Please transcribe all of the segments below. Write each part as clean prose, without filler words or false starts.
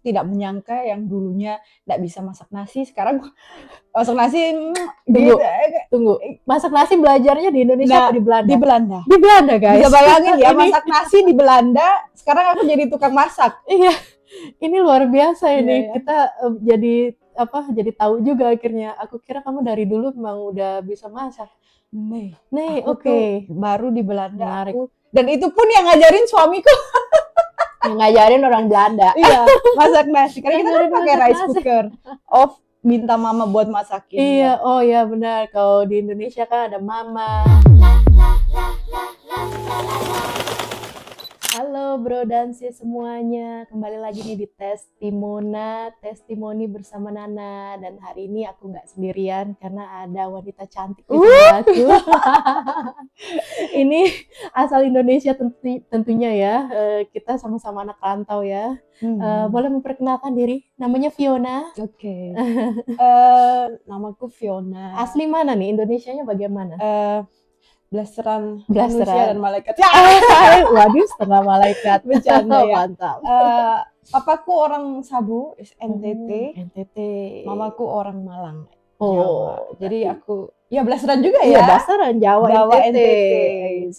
tidak menyangka yang dulunya tidak bisa masak nasi, sekarang masak nasi Tunggu, gitu. tunggu. Masak nasi belajarnya di Indonesia Nah, apa di Belanda? di Belanda. Di Belanda, guys. Bisa bayangin ya, Ini, masak nasi di Belanda, sekarang aku jadi tukang masak. iya, ini luar biasa Iya ini. ya. Kita jadi apa? Jadi tahu juga akhirnya. Aku kira kamu dari dulu memang udah bisa masak. Nih, Nih, aku tuh oke. baru di Belanda Menarik. aku, dan itu pun yang ngajarin suamiku. Yang ngajarin orang Belanda. Iya, masak nasi. Karena kita kan Ngajarin pakai masak rice nasi. cooker. Minta mama buat masakin. Iya, oh ya benar. Kalau di Indonesia kan ada mama. Halo bro dan sis semuanya, kembali lagi nih di Testimoni bersama Nana. Dan hari ini aku nggak sendirian karena ada wanita cantik di sebelahku. Ini asal Indonesia tentunya ya, kita sama-sama anak rantau ya. Boleh memperkenalkan diri, namanya Fiona. Oke. Namaku Fiona. Asli mana nih, Indonesianya bagaimana? Blasteran Blasteran. manusia dan malaikat. Waduh, setengah malaikat. Bercanda ya. Mantap. Papaku orang Sabu, NTT. NTT. Mamaku orang Malang, Oh, Jawa. Jadi aku ya blasteran juga iya, ya. Blasteran Jawa, Jawa NTT.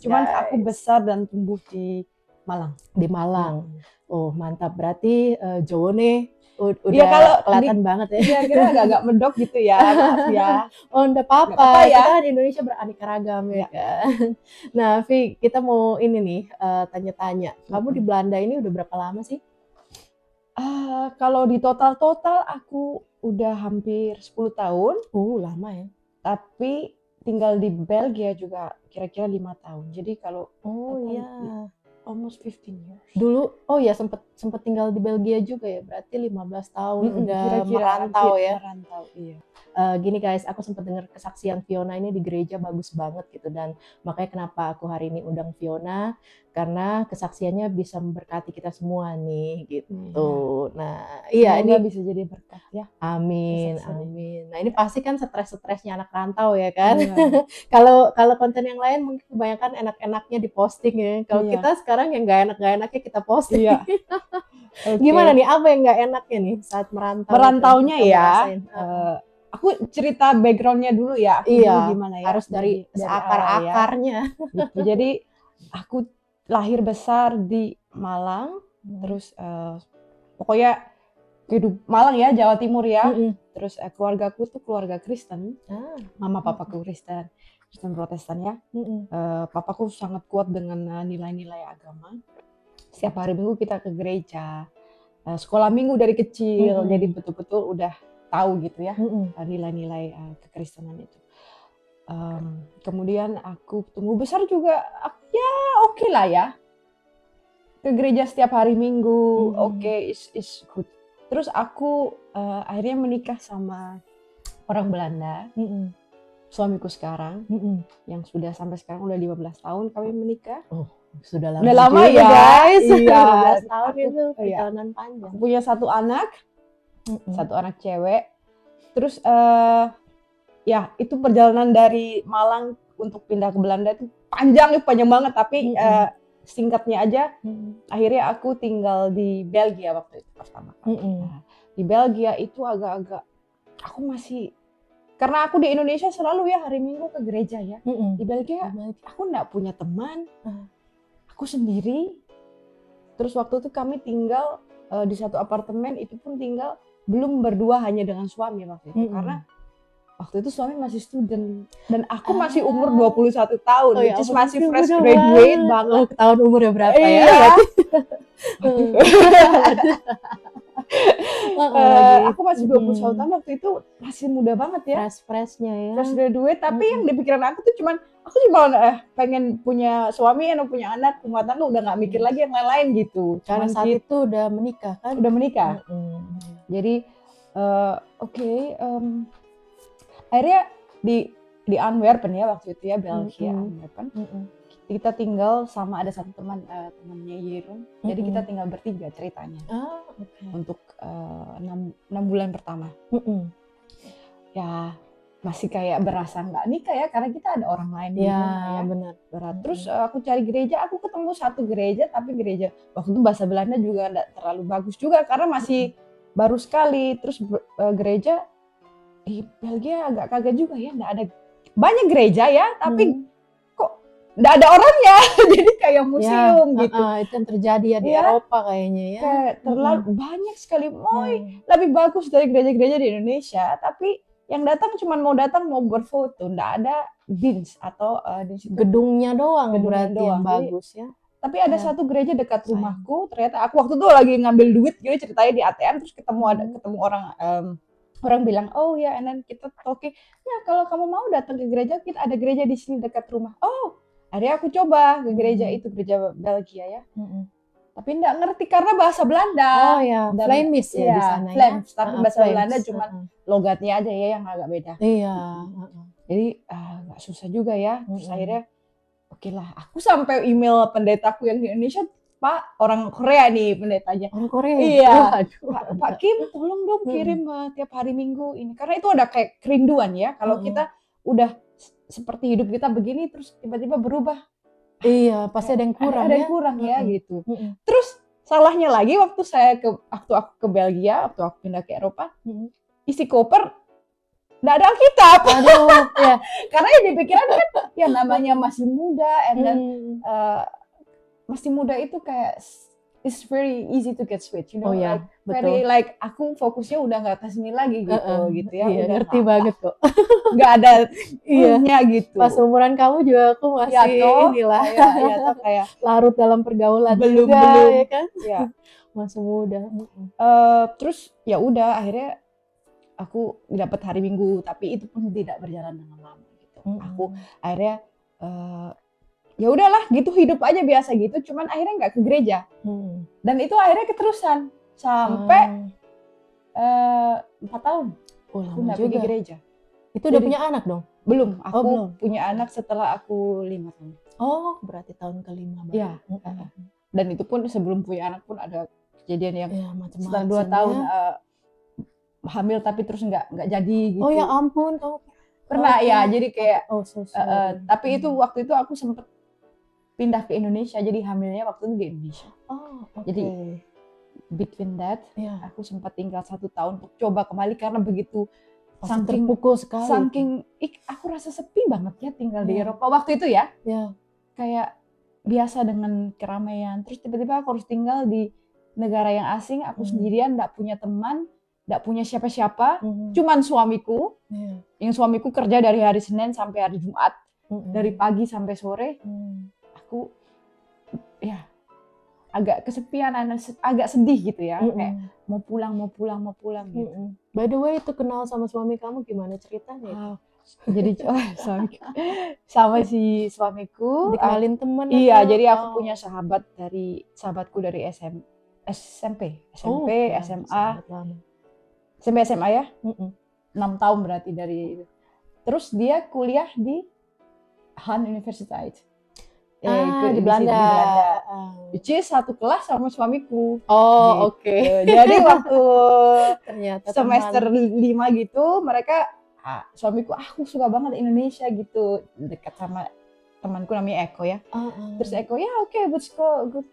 Cuman Guys. aku besar dan tumbuh di Malang. Di Malang. Oh, mantap. Berarti Jawa nih udah Ya kalau kelihatan banget ya. kira-kira agak-agak medok gitu ya, maaf ya. Oh, enggak Nggak apa-apa. apa-apa ya. Kita kan Indonesia beraneka ragam ya kan. Nah, Vi, kita mau ini nih tanya-tanya. Kamu di Belanda ini udah berapa lama sih? Kalau di total aku udah hampir 10 tahun, Lama ya. tapi tinggal di Belgia juga kira-kira 5 tahun. Jadi kalau Oh total iya. almost 15 years. Dulu, oh ya sempet tinggal di Belgia juga ya. Berarti 15 tahun udah Kira-kira merantau hampir ya. merantau, iya. Gini guys, aku sempat dengar kesaksian Fiona ini di gereja bagus banget gitu, dan makanya kenapa aku hari ini undang Fiona, karena kesaksiannya bisa memberkati kita semua nih gitu. Nah, iya Semoga ini bisa jadi berkat ya. amin, kesaksian ini. amin. Nah, ini pasti kan stres-stresnya anak rantau ya kan. Iya. Kalau konten yang lain mungkin kebanyakan enak-enaknya diposting ya. Kalau Iya. kita sekarang yang nggak enak-enaknya kita posting. Iya. Oke. Gimana nih, apa yang nggak enaknya nih saat merantau? Merantaunya itu, kamu ya, rasain? aku cerita backgroundnya dulu ya, aku Iya, dulu gimana ya. harus dari awal ya. akar-akarnya. Gitu. Jadi aku lahir besar di Malang, terus pokoknya hidup Malang ya, Jawa Timur ya. Terus keluargaku tuh keluarga Kristen, mama papaku Kristen Protestan ya. Papaku sangat kuat dengan nilai-nilai agama. Setiap hari Minggu kita ke gereja, sekolah minggu dari kecil, jadi betul-betul udah tahu gitu ya nilai-nilai kekristenan itu. Kemudian aku tumbuh besar juga, ya oke lah ya, ke gereja setiap hari Minggu, oke, is good. Terus aku akhirnya menikah sama orang Belanda, suamiku sekarang, yang sudah sampai sekarang udah 15 tahun kami menikah. Sudah lama juga, ya guys. iya. 15 tahun itu Iya. perjalanan panjang. Aku punya satu anak cewek. Terus ya itu perjalanan dari Malang untuk pindah ke Belanda itu panjang banget, tapi singkatnya aja, akhirnya aku tinggal di Belgia waktu itu pertama kali. Nah, di Belgia itu agak-agak aku masih, karena aku di Indonesia selalu ya hari Minggu ke gereja ya. Di Belgia aku nggak punya teman, aku sendiri. Terus waktu itu kami tinggal di satu apartemen, itu pun tinggal belum berdua, hanya dengan suami waktu itu. Karena waktu itu suami masih student dan aku masih umur 21 tahun, which is masih fresh graduate banget. Tahun umurnya berapa Iya. ya? Aku masih 21 tahun waktu itu, masih muda banget ya. Fresh-freshnya ya. Fresh graduate, tapi yang di pikiran aku tuh cuman pengen punya suami, punya anak, rumah tangga, udah nggak mikir lagi yang lain-lain gitu. Karena saat itu udah menikah kan? Udah menikah. Jadi akhirnya di Antwerpen ya waktu itu ya, Belgia, Antwerpen. Kita tinggal sama ada satu temannya Yerun. Jadi kita tinggal bertiga ceritanya. Untuk 6 bulan pertama. Ya masih kayak berasa nggak nikah ya karena kita ada orang lain di Ya, rumah ya. benar. Berat. Terus aku cari gereja, aku ketemu satu gereja, tapi gereja waktu itu bahasa Belanda juga nggak terlalu bagus juga karena masih baru sekali. Terus gereja di Belgia agak kaget juga ya, nggak ada banyak gereja ya, tapi kok nggak ada orangnya, jadi kayak museum gitu. Itu yang terjadi ya di Iya. Eropa kayaknya ya. Kayak terlalu banyak sekali, lebih bagus dari gereja-gereja di Indonesia, tapi yang datang cuma mau berfoto, nggak ada dienst atau dienst itu Gedungnya doang Gedungnya berarti doang. yang Jadi, bagus ya. tapi ada Ya. satu gereja dekat Sayang. rumahku, ternyata aku waktu itu lagi ngambil duit gitu ceritanya di ATM, terus ketemu orang orang bilang, oh ya, and then kita talking, ya kalau kamu mau datang ke gereja, kita ada gereja di sini dekat rumah. Oh, akhirnya aku coba ke gereja itu, gereja Belgia ya. Tapi nggak ngerti karena bahasa Belanda. Oh ya, Dan- Flemish ya di iya, sana Flemish, ya. tapi bahasa Belanda cuma logatnya aja ya yang agak beda. Iya. Jadi nggak susah juga ya. Terus akhirnya oke lah, aku sampai email pendetaku yang di Indonesia, Pak, orang Korea nih pendetanya. Orang Korea. Iya. Waduh. Pak Kim, tolong dong kirim tiap hari Minggu ini. Karena itu ada kayak kerinduan ya. Kalau kita udah seperti hidup kita begini, terus tiba-tiba berubah. Iya, pasti ada yang kurang Ada ya. yang kurang ya gitu. Mm-mm. Terus salahnya lagi waktu aku ke Belgia, waktu aku pindah ke Eropa, isi koper nggak ada Alkitab. Aduh, ya. Karena yang dipikiran kan ya namanya masih muda, and then masih muda itu kayak it's very easy to get switch, you know. Oh ya, Very betul. like aku fokusnya udah nggak ke sini lagi gitu ya. Iya, Udah ngerti banget kok. nggak ada Iya. gitu. Pas umuran kamu juga aku masih inilah ya toh kayak larut dalam pergaulan belum juga, ya kan? ya. Masih muda. Terus ya udah akhirnya aku dapat hari Minggu, tapi itu pun tidak berjalan dengan lama gitu. Aku akhirnya ya udahlah gitu, hidup aja biasa gitu, cuman akhirnya nggak ke gereja. Dan itu akhirnya keterusan sampai 4 tahun Oh, aku lama nggak pergi juga. gereja. Itu udah punya anak dong? Belum, aku belum. punya anak setelah aku 5 tahun. Oh, berarti tahun kelima. Iya. Dan itu pun sebelum punya anak pun ada kejadian yang Ya, macam-macam. setelah 2 tahun hamil tapi terus nggak jadi gitu. Oh ya ampun, kamu pernah ya, jadi kayak so sorry. tapi itu waktu itu aku sempet pindah ke Indonesia, jadi hamilnya waktu itu di Indonesia. Oh, oke. Jadi between that, ya. aku sempat tinggal 1 tahun untuk coba kembali karena begitu Saking terpukul sekali. saking aku rasa sepi banget ya tinggal di Eropa waktu itu ya. Ya. Kayak biasa dengan keramaian, terus tiba-tiba aku harus tinggal di negara yang asing, aku sendirian, nggak punya teman, nggak punya siapa-siapa, cuman suamiku. Yang suamiku kerja dari hari Senin sampai hari Jumat, dari pagi sampai sore. Aku ya agak kesepian, agak sedih gitu ya, kayak mau pulang gitu. By the way, itu kenal sama suami kamu gimana ceritanya? Jadi sama si suamiku dikenalin teman? Iya, jadi aku punya sahabatku dari SMP, SMA, sampai SMA ya, 6 tahun berarti dari itu. Terus dia kuliah di Han Universiteit. Di Belanda. Which is satu kelas sama suamiku. Oh, gitu. oke. Jadi waktu Ternyata semester 5 gitu, mereka suamiku, aku suka banget Indonesia gitu, dekat sama temanku namanya Eko ya. Terus Eko ya oke,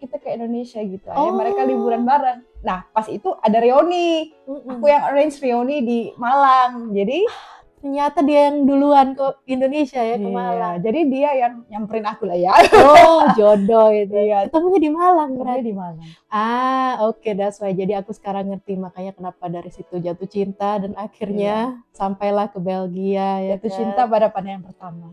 kita ke Indonesia gitu. Akhirnya mereka liburan bareng. Nah pas itu ada reuni, aku yang arrange reuni di Malang. Jadi ternyata dia yang duluan ke Indonesia ya, ke Malang. Jadi dia yang nyamperin aku lah ya. Oh, jodoh itu. Iya. Ketemunya di Malang berarti. Di Malang. Oke, that's why. Jadi aku sekarang ngerti makanya kenapa dari situ jatuh cinta dan akhirnya sampailah ke Belgia ya. Jatuh cinta pada pandangan pertama.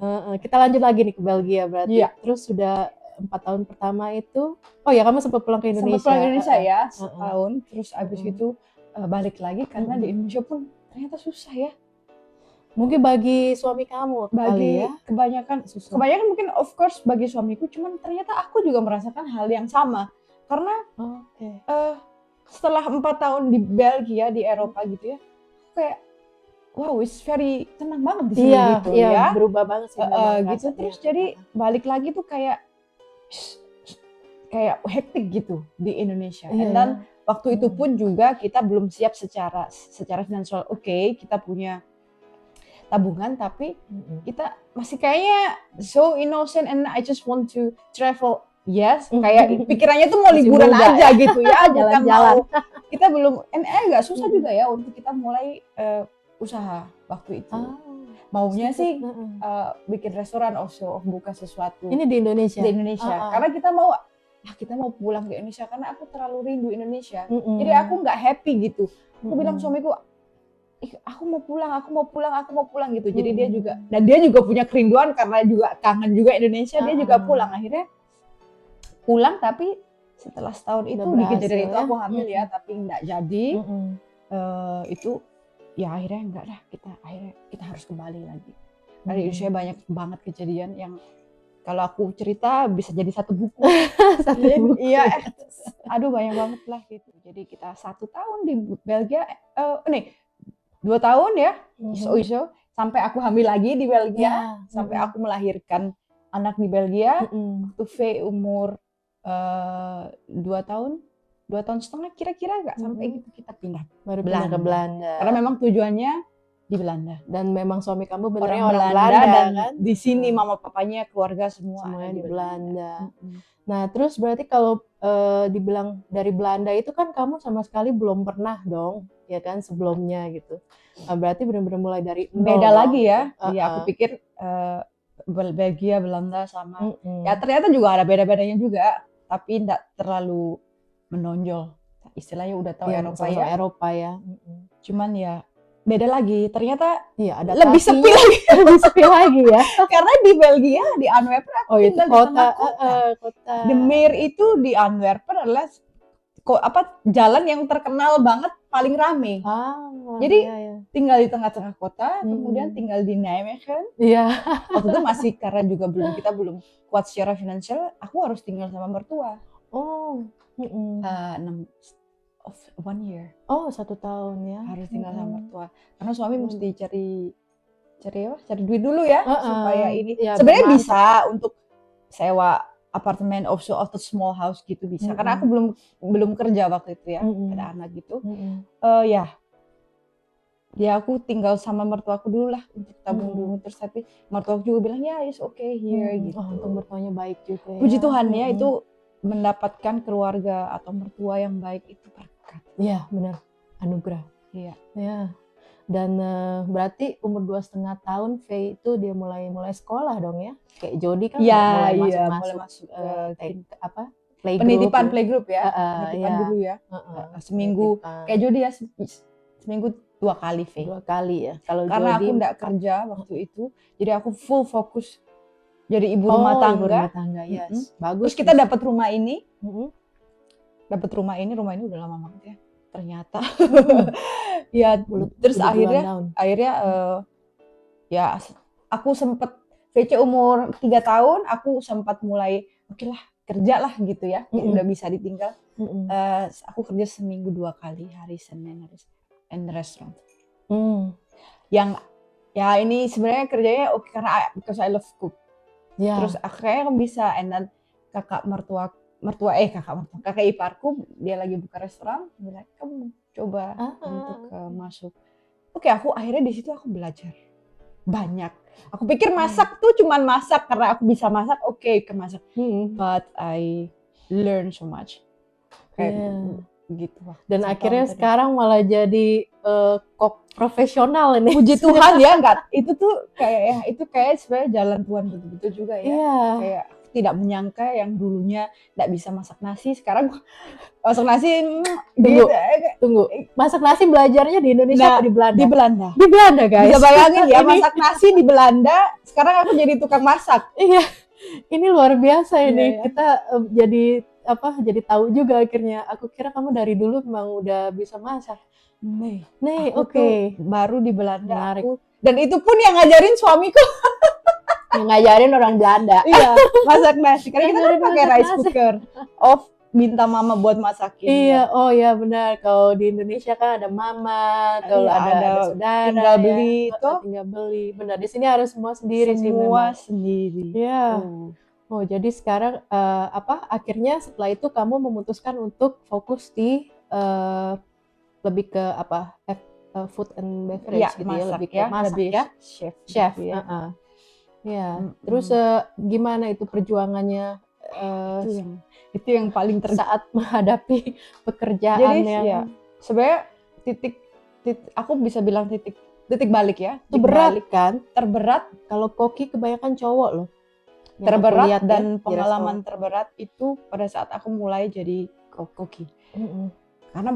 Kita lanjut lagi nih ke Belgia berarti. Iya. Terus sudah 4 tahun pertama itu, oh ya kamu sempat pulang ke Indonesia. Sempat pulang ke Indonesia ya, setahun. Terus abis itu balik lagi karena di Indonesia pun ternyata susah ya. Mungkin bagi suami kamu kali ya. Kebanyakan mungkin of course bagi suamiku, cuman ternyata aku juga merasakan hal yang sama. Karena setelah 4 tahun di Belgia, di Eropa gitu ya, kayak wow, it's very tenang banget di sini gitu ya. Berubah banget sih. Gitu terus jadi balik lagi tuh kayak hektik gitu di Indonesia. Dan waktu itu pun juga kita belum siap secara finansial. Oke, kita punya tabungan, tapi kita masih kayaknya so innocent and I just want to travel. Yes, kayak pikirannya tuh mau Masih liburan muda aja gitu ya, bukan jalan-jalan. mau. Kita belum, agak susah juga ya untuk kita mulai usaha waktu itu. Maunya sih bikin restoran also, buka sesuatu Ini di Indonesia. di Indonesia. Karena kita mau pulang ke Indonesia karena aku terlalu rindu Indonesia. Jadi aku nggak happy gitu. Aku bilang suamiku, aku mau pulang gitu. Jadi dia juga punya kerinduan karena juga kangen juga Indonesia. Dia juga pulang. Akhirnya pulang, tapi setelah setahun itu di kejadian itu aku hamil ya, tapi nggak jadi. Itu ya akhirnya enggak lah, kita harus kembali lagi. Karena di Indonesia banyak banget kejadian yang kalau aku cerita bisa jadi satu buku. Iya, aduh banyak banget lah gitu. Jadi kita 1 tahun di Belgia, 2 tahun ya, iso sampai aku hamil lagi di Belgia, sampai aku melahirkan anak di Belgia. Waktu V umur 2 tahun, 2,5 tahun kira-kira nggak sampai gitu kita pindah. Baru pindah ke Belanda. Karena memang tujuannya di Belanda. Dan memang suami kamu Orang benernya Belanda dan kan? di sini mama papanya keluarga Semuanya di Belanda. Mm-mm. Nah, terus berarti kalau dibilang dari Belanda itu kan kamu sama sekali belum pernah dong, ya kan, sebelumnya gitu. Nah, berarti benar-benar mulai dari nol Beda dong. lagi ya. Iya, aku pikir Belgia, Belanda sama. Ya ternyata juga ada beda-bedanya juga, tapi tidak terlalu menonjol. Istilahnya udah tahu Ya, Eropa sama-sama ya. Eropa ya. Cuman ya beda lagi. Ternyata Iya, ada lebih sepi lagi. lebih sepi lagi ya. Karena di Belgia, di Antwerpen aku Itu tinggal di tengah kota. kota. The Meer itu di Antwerpen adalah jalan yang terkenal banget, paling rame. Jadi tinggal di tengah-tengah kota, kemudian tinggal di Nijmegen. Iya. Waktu itu masih karena juga kita belum kuat secara finansial, aku harus tinggal sama mertua. Oh. 1 year. Oh, 1 tahun ya. Harus tinggal sama mertua. Karena suami mesti cari duit dulu ya, supaya ini. Ya, sebenarnya bisa untuk sewa apartemen atau small house gitu bisa. Karena aku belum kerja waktu itu ya, ada anak gitu. Ya aku tinggal sama mertuaku dulu lah untuk tabung dulu. Terus tapi mertuaku juga bilang ya it's okay here gitu. Untung mertuanya baik juga ya. Puji Tuhan ya, itu mendapatkan keluarga atau mertua yang baik itu berkat. Iya, benar. Anugerah. Iya. Ya. Dan berarti umur 2,5 tahun V itu dia mulai sekolah dong ya. Kayak Jody kan mulai masuk playgroup. Playgroup ya. Penitipan dulu ya. Seminggu. Kayak Jody ya seminggu 2 kali V. 2 kali ya. Kalau karena Jody, aku enggak kerja waktu itu, jadi aku full fokus jadi ibu rumah tangga. Yes. Bagus. Terus kita dapat rumah ini. Rumah ini udah lama banget ya. Ternyata. Ya, terus akhirnya ya aku sempat VC umur 3 tahun, aku sempat mulai oke lah kerja lah gitu ya. Udah bisa ditinggal. Aku kerja seminggu 2 kali, hari Senin and restaurant. Yang ya ini sebenarnya kerjanya oke karena because I love cook. Yeah. Terus akhirnya bisa, and then kakak iparku dia lagi buka restoran, bilang kamu coba untuk masuk. Oke, aku akhirnya di situ aku belajar banyak. Aku pikir masak tuh cuman masak karena aku bisa masak, oke, masak. But I learn so much. Kayak gitu. Dan akhirnya sekarang malah jadi kok profesional ini. Puji Tuhan ya, enggak. Itu tuh kayak sebenarnya jalan Tuhan betul-betul juga ya. Yeah. Kayak tidak menyangka yang dulunya enggak bisa masak nasi, sekarang masak nasi Tunggu. Masak nasi belajarnya di Indonesia atau di Belanda? Di Belanda. Di Belanda, guys. Bisa bayangin ya, masak nasi di Belanda, sekarang aku jadi tukang masak. Iya. Ini luar biasa ini. Kita jadi tahu juga akhirnya. Aku kira kamu dari dulu memang udah bisa masak. Nih, oke. Baru di Belanda aku. Dan itu pun yang ngajarin suamiku. Yang ngajarin orang Belanda. Iya, masak nasi. Karena kita kan pakai rice cooker. Minta mama buat masakin. Iya, oh ya benar. Kalau di Indonesia kan ada mama, kalau ada saudara. Tinggal beli itu. Tinggal beli. Benar, di sini harus semua sendiri sih memang. Semua sendiri. Iya. Oh, jadi sekarang akhirnya setelah itu kamu memutuskan untuk fokus di lebih ke food and beverage gitu ya, lebih ke masak lebih ya, chef chef. gitu ya. Ya. Mm-mm. Terus gimana itu perjuangannya Itu yang paling saat menghadapi pekerjaan Jadi yang ya sebenarnya titik aku bisa bilang titik balik ya. itu Titik berat balik kan? terberat, Kalau koki kebanyakan cowok loh. Yang aku terberat lihat ya, dan di pengalaman terberat itu pada saat aku mulai jadi koki. restoran. Karena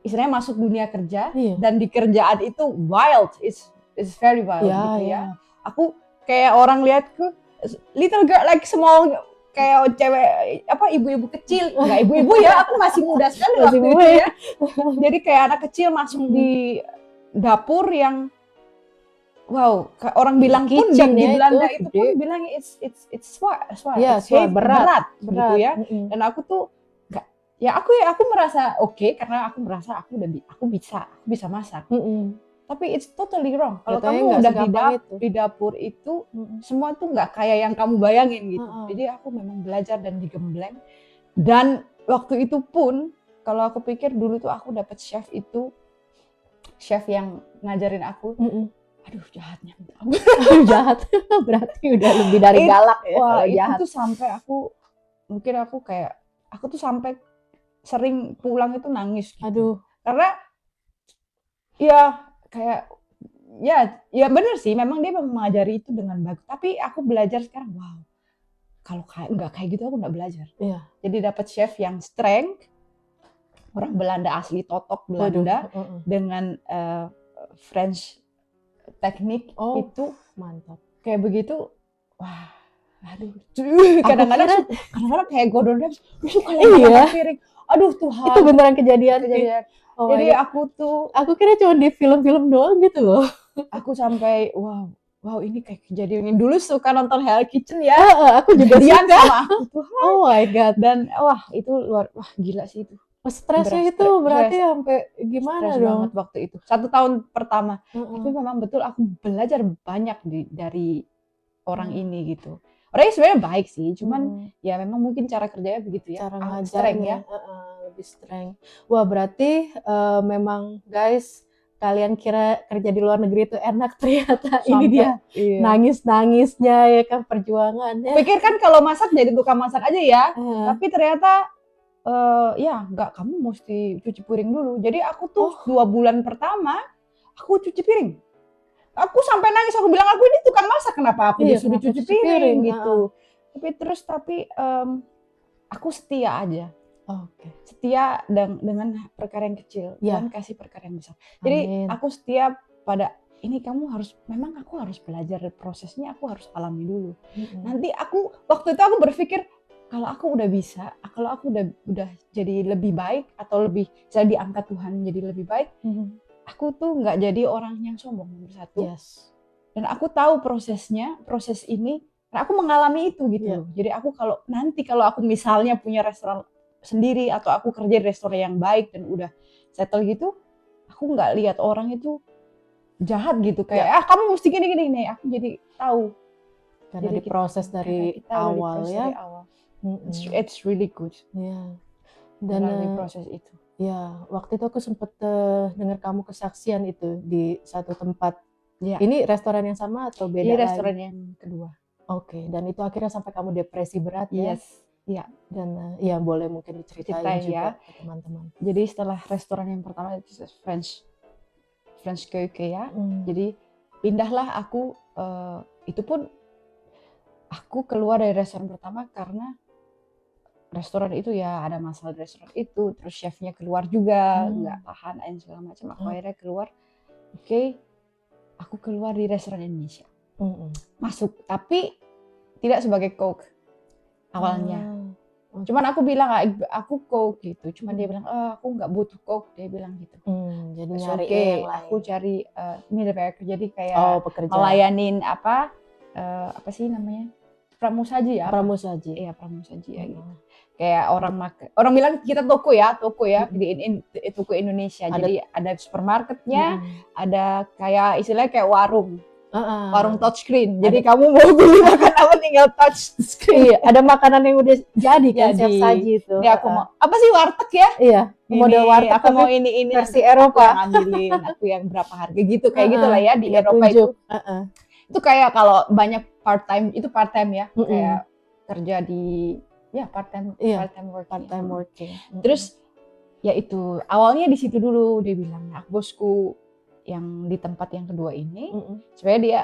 istilahnya masuk dunia kerja Iya. dan di kerjaan itu wild, it's very wild Ya, gitu ya. ya. Aku kayak orang lihatku little girl like small, kayak cewek apa ibu-ibu kecil, nggak ibu-ibu ya, aku masih muda sekali Masih waktu muda itu ya. ya. Jadi kayak anak kecil masuk di dapur yang wow, orang bilang pun di Kitchen ya, Belanda itu itu gede. pun bilang it's Ya, it's heavy, berat. gitu ya. Dan aku tuh nggak, ya aku merasa oke, karena aku merasa aku bisa masak. Tapi it's totally wrong. Kalau Katanya kamu nggak udah segampang itu. di dapur itu semua tuh nggak kayak yang kamu bayangin gitu. Heeh. Jadi aku memang belajar dan digembleng. Dan waktu itu pun kalau aku pikir dulu tuh aku dapet chef yang ngajarin aku. Aduh, jahatnya minta ampun. Jahat. Berarti udah lebih dari galak ya. Wah, kalau itu jahat. tuh sampai aku tuh sampai sering pulang itu nangis gitu. Aduh. Karena ya kayak ya bener sih, memang dia mengajari itu dengan bagus. Tapi aku belajar sekarang, wow, kalau nggak kayak gitu aku nggak belajar. Iya. Jadi dapat chef yang strength, orang Belanda asli, totok Belanda. Waduh. Dengan French teknik itu mantap. Kayak begitu, wah, aduh, kadang-kadang kayak Gordon Ramsay, suka lagi piring, aduh Tuhan. Itu beneran kejadian. Oh, jadi aku kira cuma di film-film doang gitu loh. Aku sampai wow ini kayak kejadian. Dulu suka nonton Hell Kitchen ya, aku juga suka sama aku Tuhan. Oh my god. Dan itu gila sih itu. Stresnya itu berarti sampai gimana stres dong? Banget waktu itu. 1 tahun pertama. Tapi memang betul aku belajar banyak dari orang ini gitu. Orangnya sebenarnya baik sih, cuman ya memang mungkin cara kerjanya begitu ya. Cara ngajarnya lebih strength. Wah, berarti memang guys, kalian kira kerja di luar negeri itu enak, ternyata ini dia nangis-nangisnya ya kan, perjuangannya. Pikir kan kalau masak jadi tukang masak aja ya, tapi ternyata enggak, kamu mesti cuci piring dulu. Jadi aku tuh 2 bulan pertama aku cuci piring. Aku sampai nangis, aku bilang aku ini tukang masak, kenapa aku disuruh cuci piring gitu. Tapi aku setia aja. Setia dengan perkara yang kecil, Tuhan kasih perkara yang besar. Jadi aku setia pada ini, aku harus belajar prosesnya, aku harus alami dulu. Nanti waktu itu aku berpikir, kalau aku udah bisa, kalau aku udah jadi lebih baik atau lebih saya diangkat Tuhan jadi lebih baik, aku tuh nggak jadi orang yang sombong, nomor 1. Dan aku tahu proses ini, karena aku mengalami itu gitu. Jadi kalau aku misalnya punya restoran sendiri atau aku kerja di restoran yang baik dan udah settle gitu, aku nggak lihat orang itu jahat gitu kayak kamu mesti gini nih. Aku jadi tahu. Karena jadi diproses dari awal ya. It's really good. Dan di proses itu. Waktu itu aku sempat dengar kamu kesaksian itu di satu tempat. Ini restoran yang sama atau beda? Ini restoran yang kedua. Dan itu akhirnya sampai kamu depresi berat ya? Dan boleh mungkin diceritain juga ke teman-teman. Jadi setelah restoran yang pertama itu French keuken ya. Jadi pindahlah aku, itu pun aku keluar dari restoran pertama karena restoran itu ya ada masalah di restoran itu, terus chefnya keluar juga, nggak tahan dan segala macam. Aku akhirnya keluar, aku keluar di restoran Indonesia. Masuk, tapi tidak sebagai cook awalnya. Cuman aku bilang, aku cook gitu. Cuman dia bilang, aku nggak butuh cook, dia bilang gitu. Jadi nyari yang lain. Aku cari midwife, jadi kayak melayanin apa sih namanya? Pramusaji ya? Pramusaji. Iya, pramusaji ya gitu. Kayak orang bilang kita toko ya di toko Indonesia. Jadi ada supermarketnya, ada kayak istilahnya kayak warung. warung touchscreen. Jadi kamu mau beli makan apa tinggal touch screen. Iya, ada makanan yang udah jadi kan, siap saji itu. Ini aku mau apa sih warteg ya? Iya, model Ini, warteg aku mau ini versi nanti Eropa. aku yang ambilin, aku yang berapa harga gitu kayak gitulah ya di Iya, Eropa tunjuk. itu. Itu kayak kalau banyak part time itu part time ya, kayak kerja di ya part time working. Terus ya itu awalnya di situ dulu dia bilang, nah bosku yang di tempat yang kedua ini, sebenarnya dia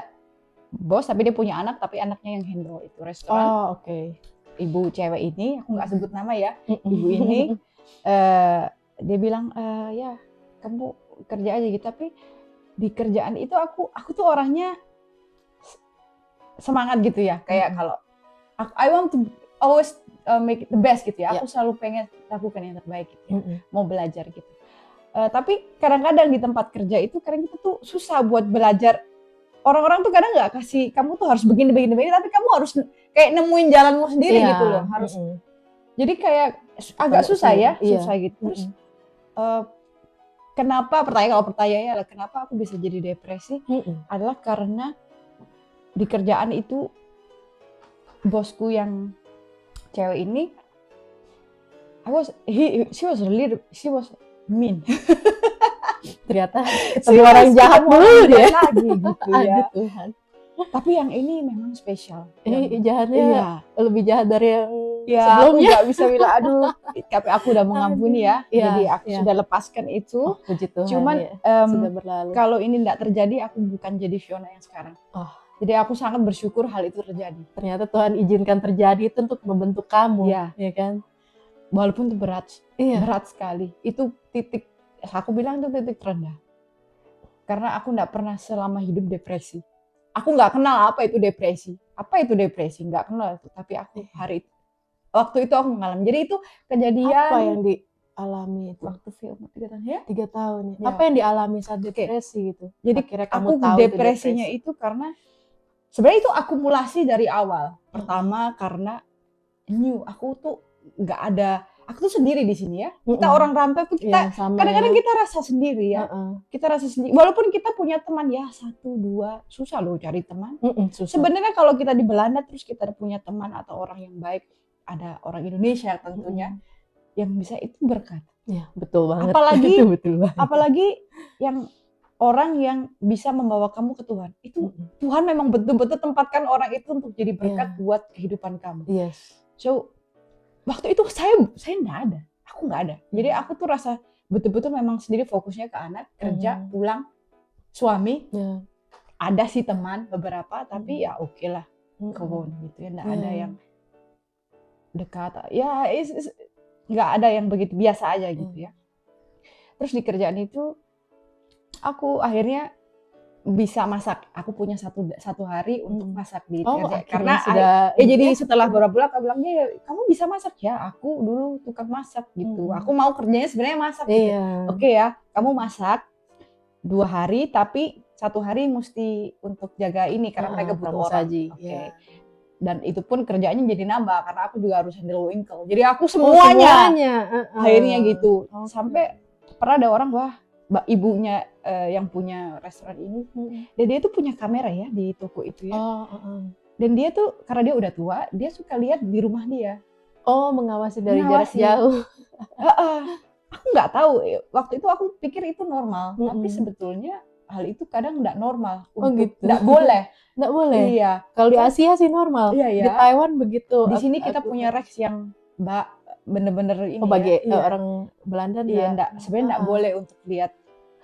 bos tapi dia punya anak, tapi anaknya yang handle itu restoran. Oh, oke. Ibu cewek ini, aku nggak sebut nama ya, ibu ini dia bilang ya kamu kerja aja gitu, tapi di kerjaan itu aku tuh orangnya semangat gitu ya, kayak kalau I want to always make it the best gitu ya, aku selalu pengen lakukan yang terbaik gitu ya, mau belajar gitu. Tapi kadang-kadang di tempat kerja itu kadang kita tuh susah buat belajar. Orang-orang tuh kadang nggak kasih kamu tuh harus begini, tapi kamu harus kayak nemuin jalanmu sendiri gitu loh, harus. Jadi kayak agak susah ya, susah gitu. Terus pertanyaannya adalah kenapa aku bisa jadi depresi? Adalah karena di kerjaan itu bosku yang cewek ini, she was mean. Ternyata ketemu orang jahat dulu dia lagi gitu ya. Tuhan. Tapi yang ini memang spesial. Jahatnya lebih jahat dari yang sebelumnya. Aku nggak bisa bilang aduh, tapi aku udah mengampuni ya. Jadi aku sudah lepaskan itu. Puji Tuhan, cuman sudah berlalu. Kalau ini nggak terjadi, aku bukan jadi Fiona yang sekarang. Jadi aku sangat bersyukur hal itu terjadi. Ternyata Tuhan izinkan terjadi itu untuk membentuk kamu, ya kan? Walaupun itu berat sekali. Itu titik, aku bilang itu titik terendah. Karena aku nggak pernah selama hidup depresi. Aku nggak kenal apa itu depresi. Apa itu depresi? Nggak kenal itu. Tapi aku waktu itu aku mengalami. Jadi itu kejadian. Apa yang dialami itu? Waktu film 3 tahun ya? 3 tahun ya. Apa yang dialami saat depresi gitu? Jadi akhirnya kamu tahu depresinya itu karena sebenarnya itu akumulasi dari awal. Pertama karena aku tuh nggak ada. Aku tuh sendiri di sini ya. Kita orang rantau tuh kita kadang-kadang kita rasa sendiri ya. Kita rasa sendiri. Walaupun kita punya teman ya 1, 2, susah loh cari teman. Sebenarnya kalau kita di Belanda terus kita punya teman atau orang yang baik, ada orang Indonesia tentunya yang bisa itu berkat. Ya, betul banget. Apalagi yang orang yang bisa membawa kamu ke Tuhan. Itu Tuhan memang betul-betul tempatkan orang itu untuk jadi berkat buat kehidupan kamu. So waktu itu saya nggak ada, aku nggak ada. Jadi aku tuh rasa betul-betul memang sendiri fokusnya ke anak, kerja, pulang, suami. Ada sih teman beberapa, tapi ya oke lah, kebun gitu ya, nggak ada yang dekat. Ya nggak ada yang begitu, biasa aja gitu ya. Terus di kerjaan itu, aku akhirnya bisa masak. Aku punya satu hari untuk masak di kerja. Karena jadi setelah beberapa bulan aku bilang, ya kamu bisa masak ya. Aku dulu tukang masak gitu. Aku mau kerjanya sebenarnya masak gitu. Oke ya, kamu masak 2 hari, tapi 1 hari mesti untuk jaga ini karena mereka butuh orang. Dan itu pun kerjaannya jadi nambah karena aku juga harus handle winkle. Jadi aku semuanya. Akhirnya gitu. Sampai pernah ada orang, ibunya yang punya restoran ini, dan dia tuh punya kamera ya di toko itu ya. Dan dia tuh karena dia udah tua, dia suka lihat di rumah dia. Mengawasi dari jarak jauh. Aku nggak tahu. Waktu itu aku pikir itu normal, tapi sebetulnya hal itu kadang nggak normal. Gitu. Nggak boleh. Nggak boleh. Iya. Kalau di Asia sih normal. Di Taiwan begitu. Di sini kita punya Rex yang bener-bener ini. Bagi orang Belanda sebenarnya nggak boleh untuk lihat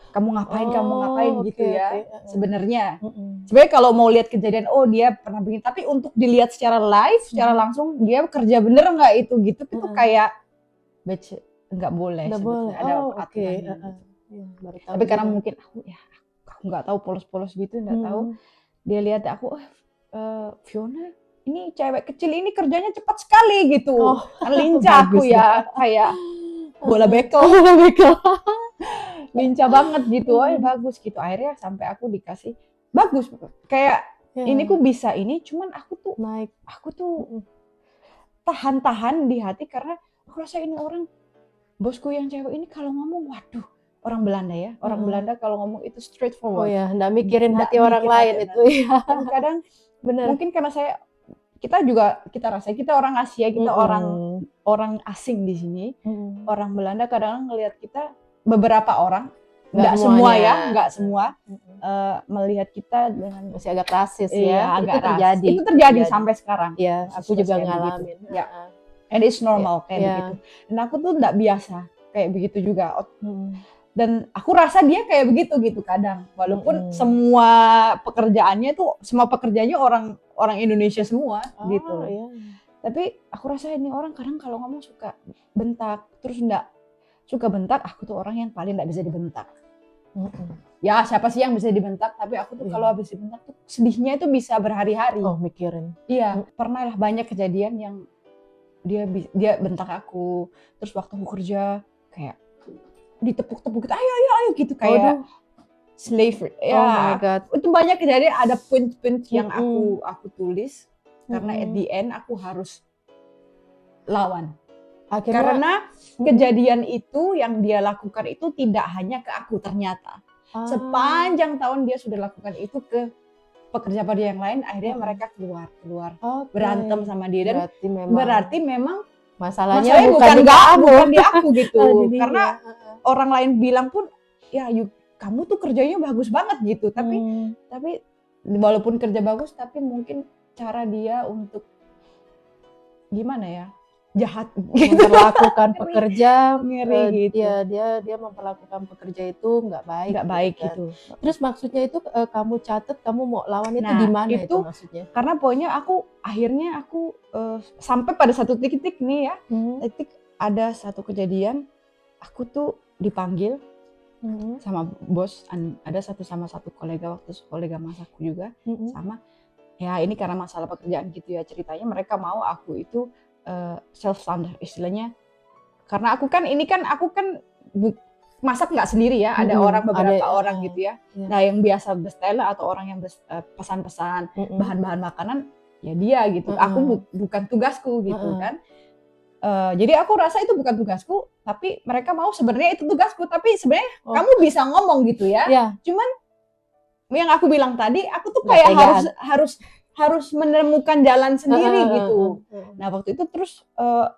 kamu ngapain gitu ya. Sebenarnya kalau mau lihat kejadian, dia pernah begini, tapi untuk dilihat secara live, secara langsung dia kerja bener nggak itu gitu, itu kayak nggak boleh. Ada aturan. Tapi karena mungkin aku nggak tahu, polos-polos gitu, nggak tahu. Dia lihat aku, Fiona ini cewek kecil ini kerjanya cepat sekali gitu. Kan lincah aku ya, kayak bola bekel. Lincah banget gitu, bagus gitu. Akhirnya sampai aku dikasih bagus, kayak ini ku bisa ini, cuman aku tuh tahan di hati karena aku rasa ini orang bosku yang cewek ini kalau ngomong, waduh, orang Belanda ya. Orang Belanda kalau ngomong itu Oh straightforward. ya, nggak mikirin Nggak hati orang mikir lain hati itu ya. Kadang Bener. mungkin karena kita rasa kita orang Asia, kita orang asing di sini. Orang Belanda kadang ngelihat kita, beberapa orang, nggak semua ya, nggak semua melihat kita dengan masih agak rasis iya, ya. agak Itu terjadi. Itu terjadi sampai sekarang. Ya, aku juga Kayak ngalamin. begitu. Ya. And it's normal kayak begitu. Dan aku tuh nggak biasa kayak begitu juga. Dan aku rasa dia kayak begitu gitu kadang. Walaupun semua pekerjaannya orang Indonesia semua gitu. Iya. Tapi aku rasa ini orang kadang kalau ngomong suka bentak, terus enggak suka bentak. Aku tuh orang yang paling enggak bisa dibentak. Ya siapa sih yang bisa dibentak, tapi aku tuh kalau habis dibentak tuh sedihnya itu bisa berhari-hari. Oh mikirin. Iya, pernah lah banyak kejadian yang dia bentak aku, terus waktu aku kerja kayak ditepuk-tepuk gitu, ayo gitu kayak slave. Ya, oh my God. Itu banyak kejadian, ada point-point yang aku tulis karena at the end aku harus lawan. Akhirnya, karena kejadian itu yang dia lakukan itu tidak hanya ke aku ternyata. Sepanjang tahun dia sudah lakukan itu ke pekerja-pekerja yang lain, akhirnya mereka keluar berantem sama dia, dan berarti memang masalahnya bukan di aku gitu. Karena orang lain bilang pun ya kamu tuh kerjanya bagus banget gitu, tapi walaupun kerja bagus tapi mungkin cara dia untuk gimana ya, jahat memperlakukan pekerja ngeri gitu. Dia memperlakukan pekerja itu nggak baik gitu. Terus maksudnya itu kamu catat, kamu mau lawan itu di mana itu maksudnya? Karena pokoknya akhirnya aku sampai pada satu titik nih ya, titik ada satu kejadian aku tuh dipanggil sama bos, ada sama satu kolega masaku juga, sama ya ini karena masalah pekerjaan gitu ya ceritanya, mereka mau aku itu self standard istilahnya, karena aku kan masak nggak sendiri ya, ada beberapa orang gitu ya. Nah yang biasa bestseller atau orang yang pesan-pesan bahan-bahan makanan ya dia gitu, aku bukan tugasku gitu kan. Jadi aku rasa itu bukan tugasku, tapi mereka mau sebenarnya itu tugasku, tapi sebenarnya kamu bisa ngomong gitu ya. Cuman yang aku bilang tadi, aku tuh kayak harus menemukan jalan sendiri gitu. Nah waktu itu terus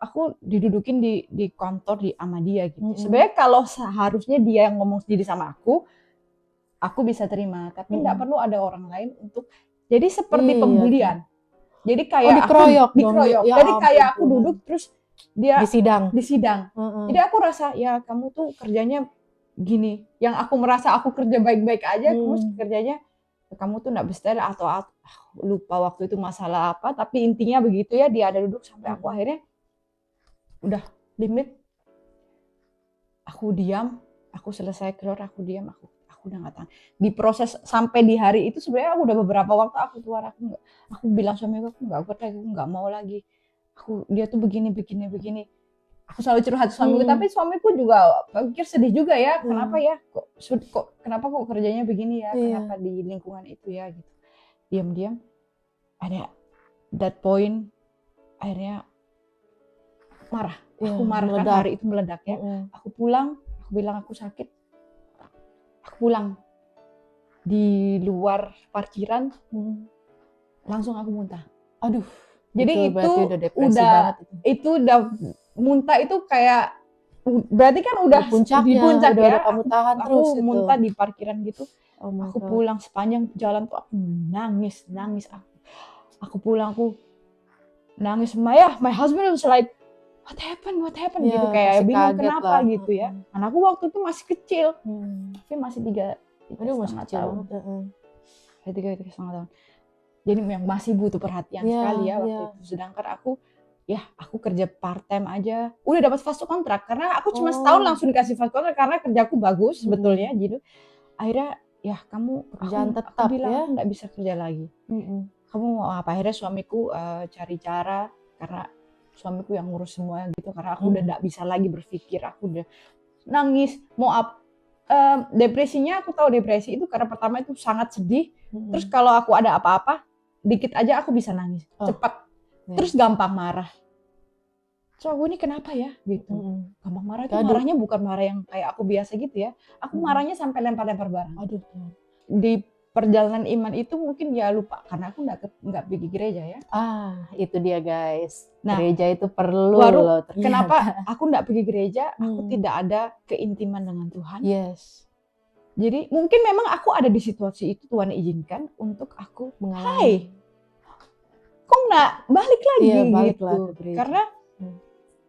aku didudukin di kantor sama dia gitu. Sebenarnya kalau seharusnya dia yang ngomong sendiri sama aku bisa terima, tapi nggak perlu ada orang lain untuk. Jadi seperti pembulian. Jadi kayak dikeroyok. Jadi kayak aku duduk terus dia di sidang. Jadi aku rasa ya kamu tuh kerjanya gini. Yang aku merasa aku kerja baik-baik aja, terus kerjanya kamu tuh nggak bestseller atau lupa waktu itu masalah apa, tapi intinya begitu ya. Dia ada duduk sampai aku akhirnya udah limit, aku diam, aku selesai keluar, aku diam, aku udah nggak tahan. Di proses sampai di hari itu sebenarnya aku udah beberapa waktu aku keluar, aku bilang suamiku aku nggak kuat lagi, aku nggak mau lagi, dia tuh begini. Aku selalu curhat ke suamiku, tapi suamiku juga pikir sedih juga ya, kenapa ya, kenapa kok kerjanya begini ya, kenapa di lingkungan itu ya gitu. Diam-diam ada that point, akhirnya marah. Aku marah kan, hari itu meledak ya. Aku pulang, aku bilang aku sakit. Aku pulang di luar parkiran, langsung aku muntah. Aduh. Jadi itu udah muntah itu kayak berarti kan udah di puncak ya. Kamu tahan terus aku muntah di parkiran gitu. Aku pulang sepanjang jalan tuh aku nangis. Aku pulang aku nangis, my husband was like what happened gitu, kayak bingung kenapa gitu ya. Karena aku waktu itu masih kecil, tapi masih 3,5 tahun. 3,5 tahun. Jadi memang masih butuh perhatian sekali ya waktu itu. Sedangkan aku kerja part time aja, udah dapat fast kontrak karena aku cuma setahun langsung dikasih fast kontrak karena kerjaku bagus sebetulnya gitu. Akhirnya ya kamu kerjaan tetap aku bilang ya, aku nggak bisa kerja lagi. Kamu mau apa? Akhirnya suamiku cari cara, karena suamiku yang ngurus semua gitu, karena aku udah nggak bisa lagi berpikir, aku udah nangis mau depresinya. Aku tahu depresi itu karena pertama itu sangat sedih, terus kalau aku ada apa-apa dikit aja aku bisa nangis cepat, terus gampang marah. So aku ini kenapa ya gitu. Mm-mm. Gampang marah itu Aduh. marahnya bukan marah yang kayak aku biasa gitu ya. Aku marahnya sampai lempar-lempar barang. Aduh Tuhan. Di perjalanan iman itu mungkin ya lupa karena aku nggak pergi gereja ya. Itu dia guys. Nah, Gereja itu perlu baru loh ternyata. kenapa aku nggak pergi gereja? Aku tidak ada keintiman dengan Tuhan. Yes. Jadi mungkin memang aku ada di situasi itu Tuhan izinkan untuk aku Mengalami. kok nggak balik lagi Iya, balik gitu. lah ke gereja. Karena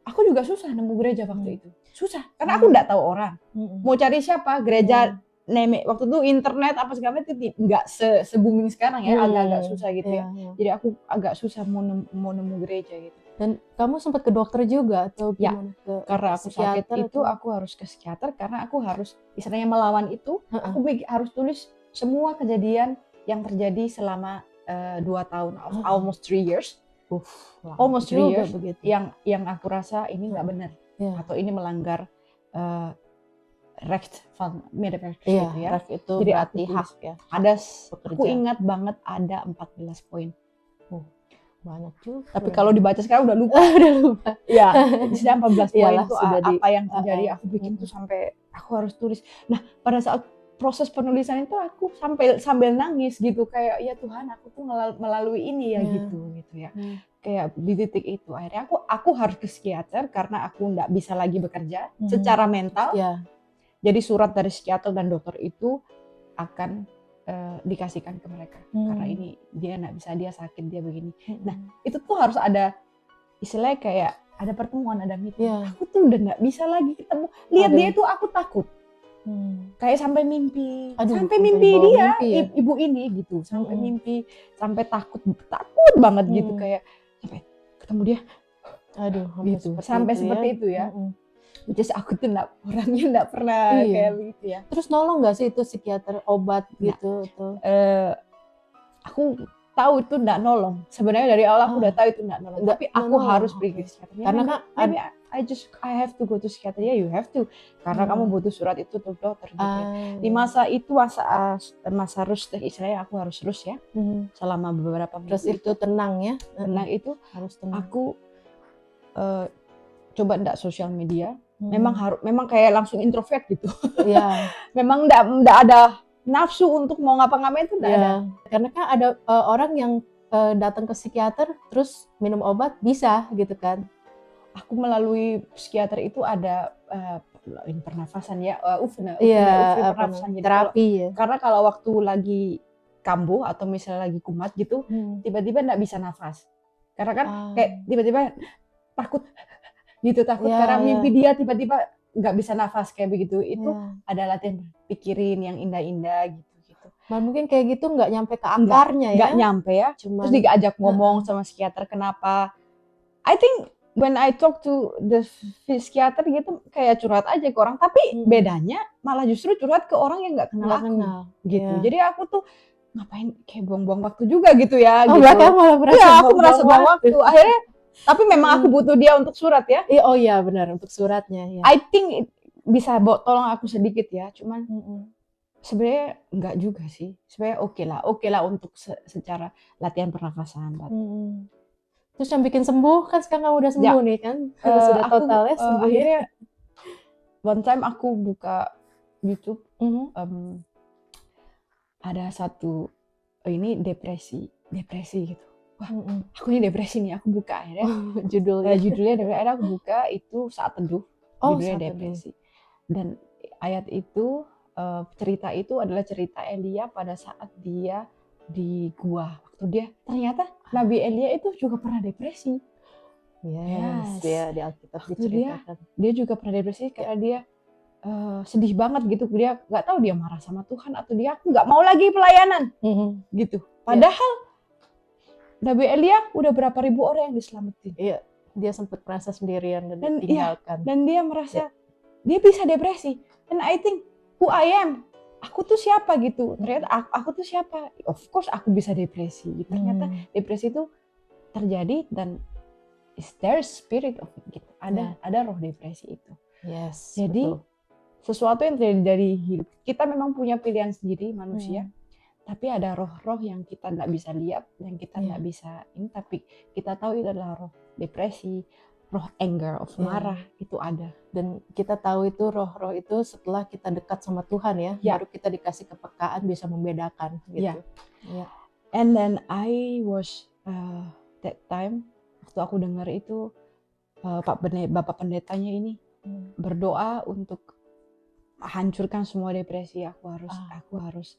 aku juga susah nemu gereja waktu itu. Susah karena aku Hmm. nggak tahu orang. Mau cari siapa? Gereja name waktu itu internet apa segala macam itu nggak se-booming sekarang ya, agak-agak susah gitu ya. Jadi aku agak susah mau nemu gereja gitu. Dan kamu sempat ke dokter juga atau Ya, gimana? karena aku sakit itu aku harus ke psikiater karena aku harus istilahnya melawan itu. Aku harus tulis semua kejadian yang terjadi selama 2 tahun, almost 3 years. Almost 3 years begitu. Yang aku rasa ini nggak benar atau ini melanggar Recht van Medewerkers gitu ya. Recht itu jadi berarti hak ya. Aku ingat banget ada 14 poin. Banyak juga. Tapi kalau dibaca sekarang udah lupa. Udah lupa. Ya, sudah 14 poin Iyalah, itu sudah apa yang terjadi. Aku bikin tuh sampai aku harus tulis. Nah, pada saat proses penulisan itu aku sambil nangis gitu kayak ya Tuhan aku tuh melalui ini ya gitu ya. Kayak di titik itu akhirnya aku harus ke psikiater karena aku nggak bisa lagi bekerja secara mental. Jadi surat dari psikiater dan dokter itu akan dikasihkan ke mereka karena ini dia nggak bisa, dia sakit, dia begini. Nah itu tuh harus ada istilahnya kayak ada pertemuan, ada meeting. Aku tuh udah nggak bisa lagi ketemu. Lihat dia tuh aku takut. Kayak sampai mimpi, dia ibu ini gitu, sampai mimpi, sampai takut banget gitu kayak sampai ketemu dia. Gitu. Sampai seperti itu ya. Just aku tuh orangnya nggak pernah kayak begitu ya. Terus nolong nggak sih itu psikiater obat gitu tuh? Aku tahu itu nggak nolong. Sebenarnya dari awal aku udah tahu itu nggak nolong. Tapi aku harus pergi ke psikiater. Karena kan I have to go to psikiater. Ya, you have to. Karena kamu butuh surat itu tuh dokter. Gitu ya. Di masa itu masa rush istilahnya aku harus rush ya. Selama beberapa minggu. Terus itu tenang ya. Tenang itu harus tenang. Aku coba enggak sosial media. Memang kayak langsung introvert gitu. Iya. Memang enggak ada nafsu untuk mau ngapa-ngapain itu enggak ada. Karena kan ada orang yang datang ke psikiater terus minum obat bisa gitu kan. Aku melalui psikiater itu ada pernafasan ya, pernafasan terapi ya. Karena kalau waktu lagi kambuh atau misalnya lagi kumat gitu, tiba-tiba enggak bisa nafas. Karena kan kayak tiba-tiba takut karena mimpi dia tiba-tiba nggak bisa nafas kayak begitu. Itu ada latihan pikirin yang indah-indah gitu. Mungkin kayak gitu nggak nyampe ke akarnya nggak nyampe ya. Terus diajak ngomong sama psikiater kenapa. I think when I talk to the psikiater gitu kayak curhat aja ke orang. Tapi bedanya malah justru curhat ke orang yang nggak kenal aku gitu. Jadi aku tuh ngapain kayak buang-buang waktu juga gitu ya. Gitu. Aku merasa buang waktu. Akhirnya tapi memang aku butuh dia untuk surat ya. Oh iya benar untuk suratnya. Ya. I think bisa tolong aku sedikit ya. Cuman sebenarnya enggak juga sih. Sebenarnya oke lah untuk secara latihan pernafasan. Terus yang bikin sembuh kan sekarang kamu udah sembuh nih kan? Sudah total ya sembuh. Akhirnya one time aku buka YouTube. Ada satu ini depresi gitu. Wah, aku ini depresi nih, aku buka akhirnya. Judulnya depresi, akhirnya aku buka itu Saat Teduh, judulnya depresi. Dan ayat itu, cerita itu adalah cerita Elia pada saat dia di gua. Waktu dia, ternyata Nabi Elia itu juga pernah depresi. Yes. Dia di Alkitab diceritakan. Dia juga pernah depresi karena dia sedih banget gitu. Dia nggak tahu dia marah sama Tuhan atau aku nggak mau lagi pelayanan gitu. Padahal Nabi Elia udah berapa ribu orang yang diselamatin. Iya, dia sempat merasa sendirian dan ditinggalkan. Dan dia merasa dia bisa depresi. And I think who I am, aku tuh siapa gitu. Ternyata aku tuh siapa. Of course aku bisa depresi. Ternyata depresi itu terjadi dan is there spirit of it gitu. Ada roh depresi itu. Yes. Jadi sesuatu yang terjadi dari hidup kita memang punya pilihan sendiri manusia. Tapi ada roh-roh yang kita nggak bisa lihat, yang kita nggak bisa ini, tapi kita tahu itu adalah roh depresi, roh anger, of Iya. marah itu ada. Dan kita tahu itu roh-roh itu setelah kita dekat sama Tuhan ya, Ya. baru kita dikasih kepekaan bisa membedakan gitu. Ya. And then I was that time waktu aku dengar itu Bapak pendetanya ini berdoa untuk hancurkan semua depresi. Aku harus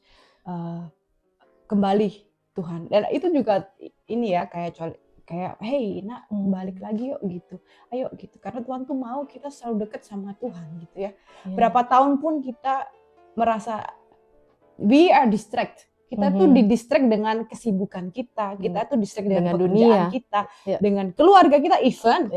kembali Tuhan. Dan itu juga ini ya kayak hey nak balik lagi yuk gitu. Ayo gitu. Karena Tuhan tuh mau kita selalu dekat sama Tuhan gitu ya. Berapa tahun pun kita merasa we are distract. Kita tuh di-distract dengan kesibukan kita. Kita tuh distract dengan pekerjaan kita, dengan keluarga kita even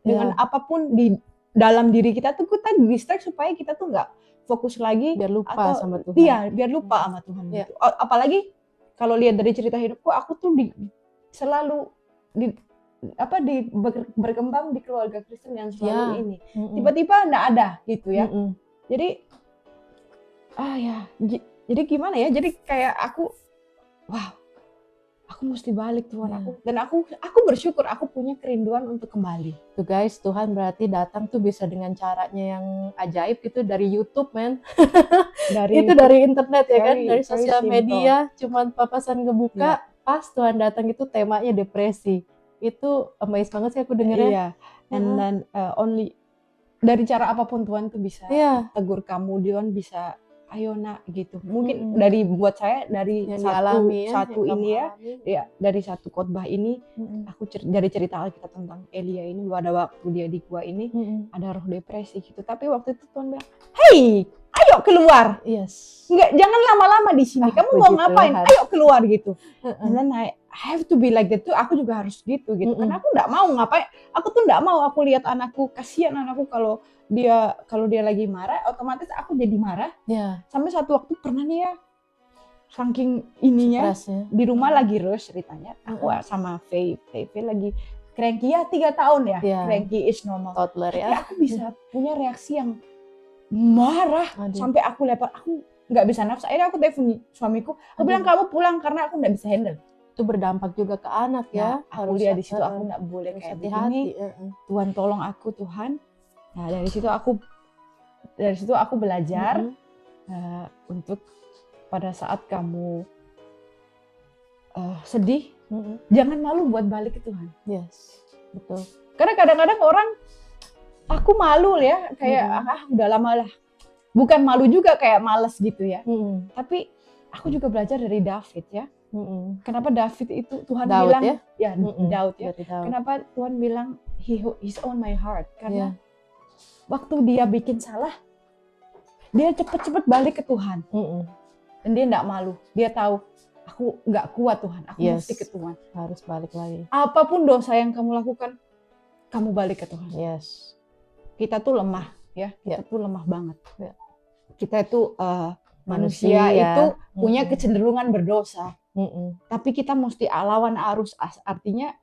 dengan apapun di dalam diri kita tuh kita distract supaya kita tuh nggak fokus lagi biar lupa sama Tuhan. Iya, biar lupa sama Tuhan gitu. Apalagi kalau lihat dari cerita hidupku, aku tuh selalu berkembang di keluarga Kristen yang selalu ini. Tiba-tiba enggak ada gitu ya. Jadi jadi gimana ya? Jadi kayak aku mesti balik Tuhan aku. Dan aku bersyukur aku punya kerinduan untuk kembali. Tuh guys, Tuhan berarti datang tuh bisa dengan caranya yang ajaib gitu dari YouTube, men. Itu dari internet ya kan, dari sosial media, cuman papasan ngebuka, pas Tuhan datang itu temanya depresi. Itu amazed banget sih aku dengernya. Iya. And then only dari cara apapun Tuhan tuh bisa tegur kamu, Tuhan bisa ayo nak gitu. Mungkin buat saya dari satu ini ya, dari satu khotbah ini aku dari cerita Alkitab tentang Elia ini, pada waktu dia di gua ini ada roh depresi gitu. Tapi waktu itu Tuhan bilang, "Hey, ayo keluar." Jangan lama-lama di sini. Kamu mau ngapain? Ayo keluar gitu. And then I have to be like that too. Aku juga harus gitu. Karena aku nggak mau ngapain. Aku tuh nggak mau aku lihat anakku, kasihan anakku kalau dia lagi marah, otomatis aku jadi marah. Sampai satu waktu pernah nih ya, saking ininya di rumah lagi rush ceritanya. Aku sama Faye lagi cranky ya 3 tahun ya. Cranky is normal. Toddler ya. Tapi aku bisa punya reaksi yang marah. Sampai aku lepar, aku nggak bisa nafsu. Akhirnya aku telepon suamiku, aku bilang kamu pulang karena aku nggak bisa handle. Itu berdampak juga ke anak ya. Aku lihat di situ aku nggak boleh kayak begini. Tuhan tolong aku Tuhan. Nah dari situ aku belajar untuk pada saat kamu sedih, jangan malu buat balik ke Tuhan. Yes, betul. Karena kadang-kadang orang, aku malu ya, kayak udah lama lah. Bukan malu juga kayak males gitu ya. Tapi aku juga belajar dari David ya. Kenapa David itu Tuhan bilang Daud ya. Kenapa Tuhan bilang he's on my heart? Karena waktu dia bikin salah, dia cepet-cepet balik ke Tuhan. Dan dia nggak malu. Dia tahu aku nggak kuat Tuhan. Aku mesti ke Tuhan. Harus balik lagi. Apapun dosa yang kamu lakukan, kamu balik ke Tuhan. Yes. Kita tuh lemah ya. Kita tuh lemah banget. Kita itu manusia itu punya kecenderungan berdosa. Tapi kita mesti lawan arus. Artinya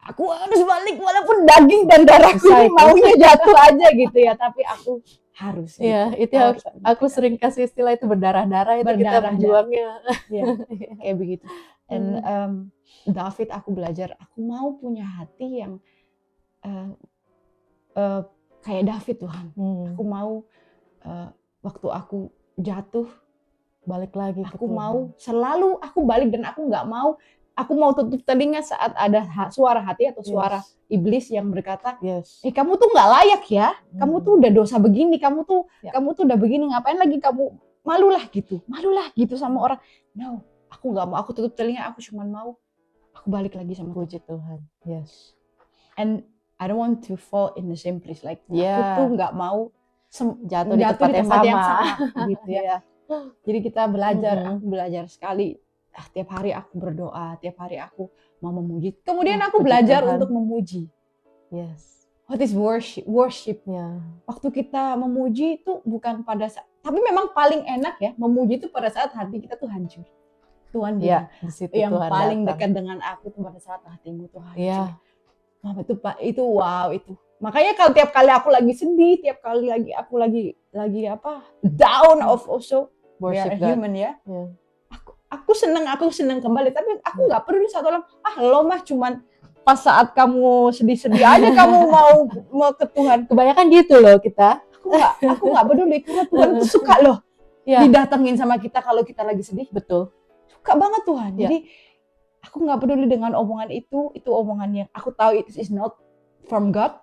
aku harus balik walaupun daging dan darahku ini maunya jatuh aja gitu ya. Tapi aku harus. Iya, itu aku sering kasih istilah itu berdarah-darah itu kita berjuangnya. Kayak begitu. Dan David aku belajar, aku mau punya hati yang kayak David Tuhan. Aku mau waktu aku jatuh balik lagi. Aku mau selalu aku balik dan aku nggak mau. Aku mau tutup telinga saat ada suara hati atau suara iblis yang berkata, kamu tuh nggak layak ya, kamu tuh udah dosa begini, kamu tuh udah begini, ngapain lagi kamu, malulah gitu sama orang. No, aku nggak mau, aku tutup telinga, aku cuma mau, aku balik lagi sama puji Tuhan. Yes. And I don't want to fall in the same place like aku tuh nggak mau jatuh di tempat yang sama gitu ya. Jadi kita belajar, aku belajar sekali. Tiap hari aku berdoa, tiap hari aku mau memuji. Kemudian aku belajar untuk memuji. Yes. What is worship? Worshipnya. Waktu kita memuji itu bukan pada saat, tapi memang paling enak ya memuji itu pada saat hati kita tuh hancur. Tuhan bilang, yang Tuhan paling datang. Dekat dengan aku tuh pada saat hatimu tuh hancur. Wah, itu wow itu. Makanya kalau tiap kali aku lagi sedih, tiap kali aku lagi down of also worship human ya. Aku seneng kembali, tapi aku nggak perlu satu orang lo mah cuman pas saat kamu sedih-sedih aja kamu mau ke Tuhan. Kebanyakan gitu loh kita. Aku nggak peduli karena Tuhan tuh suka loh Ya, didatengin sama kita kalau kita lagi sedih. betul. Suka banget Tuhan. Ya. Jadi aku nggak peduli dengan omongan itu omongan yang aku tahu it is not from God.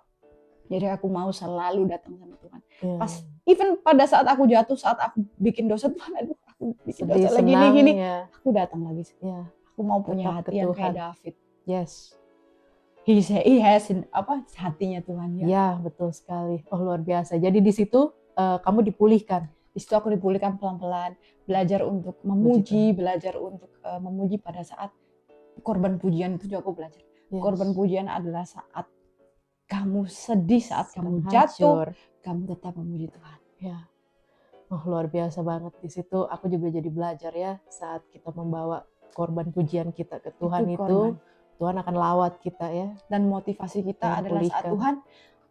Jadi aku mau selalu datang sama Tuhan. Ya. Pas even pada saat aku jatuh, saat aku bikin dosa, Tuhan, aduh aku bikin Sedih, dosa lagi senang, gini, ya. aku datang lagi. Ya. Aku mau punya Tetap hati ke yang Tuhan. kayak David. Yes. He has hatinya Tuhan ya. Ya, betul sekali. Oh, luar biasa. Jadi di situ kamu dipulihkan. Di situ aku dipulihkan pelan-pelan, belajar untuk memuji, belajar untuk memuji pada saat korban pujian itu juga aku belajar. Yes. Korban pujian adalah saat kamu sedih, saat kamu Hancur. jatuh, kamu tetap memuji Tuhan. Ya. Oh, luar biasa banget. Di situ aku juga jadi belajar ya, saat kita membawa korban pujian kita ke Tuhan itu korban. Tuhan akan lawat kita ya. Dan motivasi kita Dan adalah saat pulihkan. Tuhan,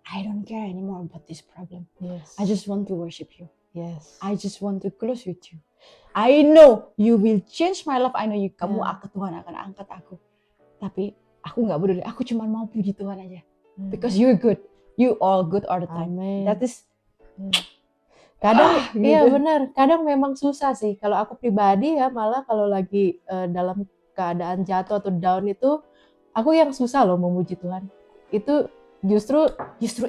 I don't care anymore about this problem. Yes. I just want to worship you. Yes. I just want to close with you. I know you will change my life. I know you. Kamu Tuhan akan angkat aku. Tapi aku nggak peduli. Aku cuma mau puji Tuhan aja. Because you're good. You all good all the time. Amin. That is. Kadang, iya gitu. benar. Kadang memang susah sih. Kalau aku pribadi ya, malah kalau lagi dalam keadaan jatuh atau down itu, aku yang susah loh memuji Tuhan. Itu justru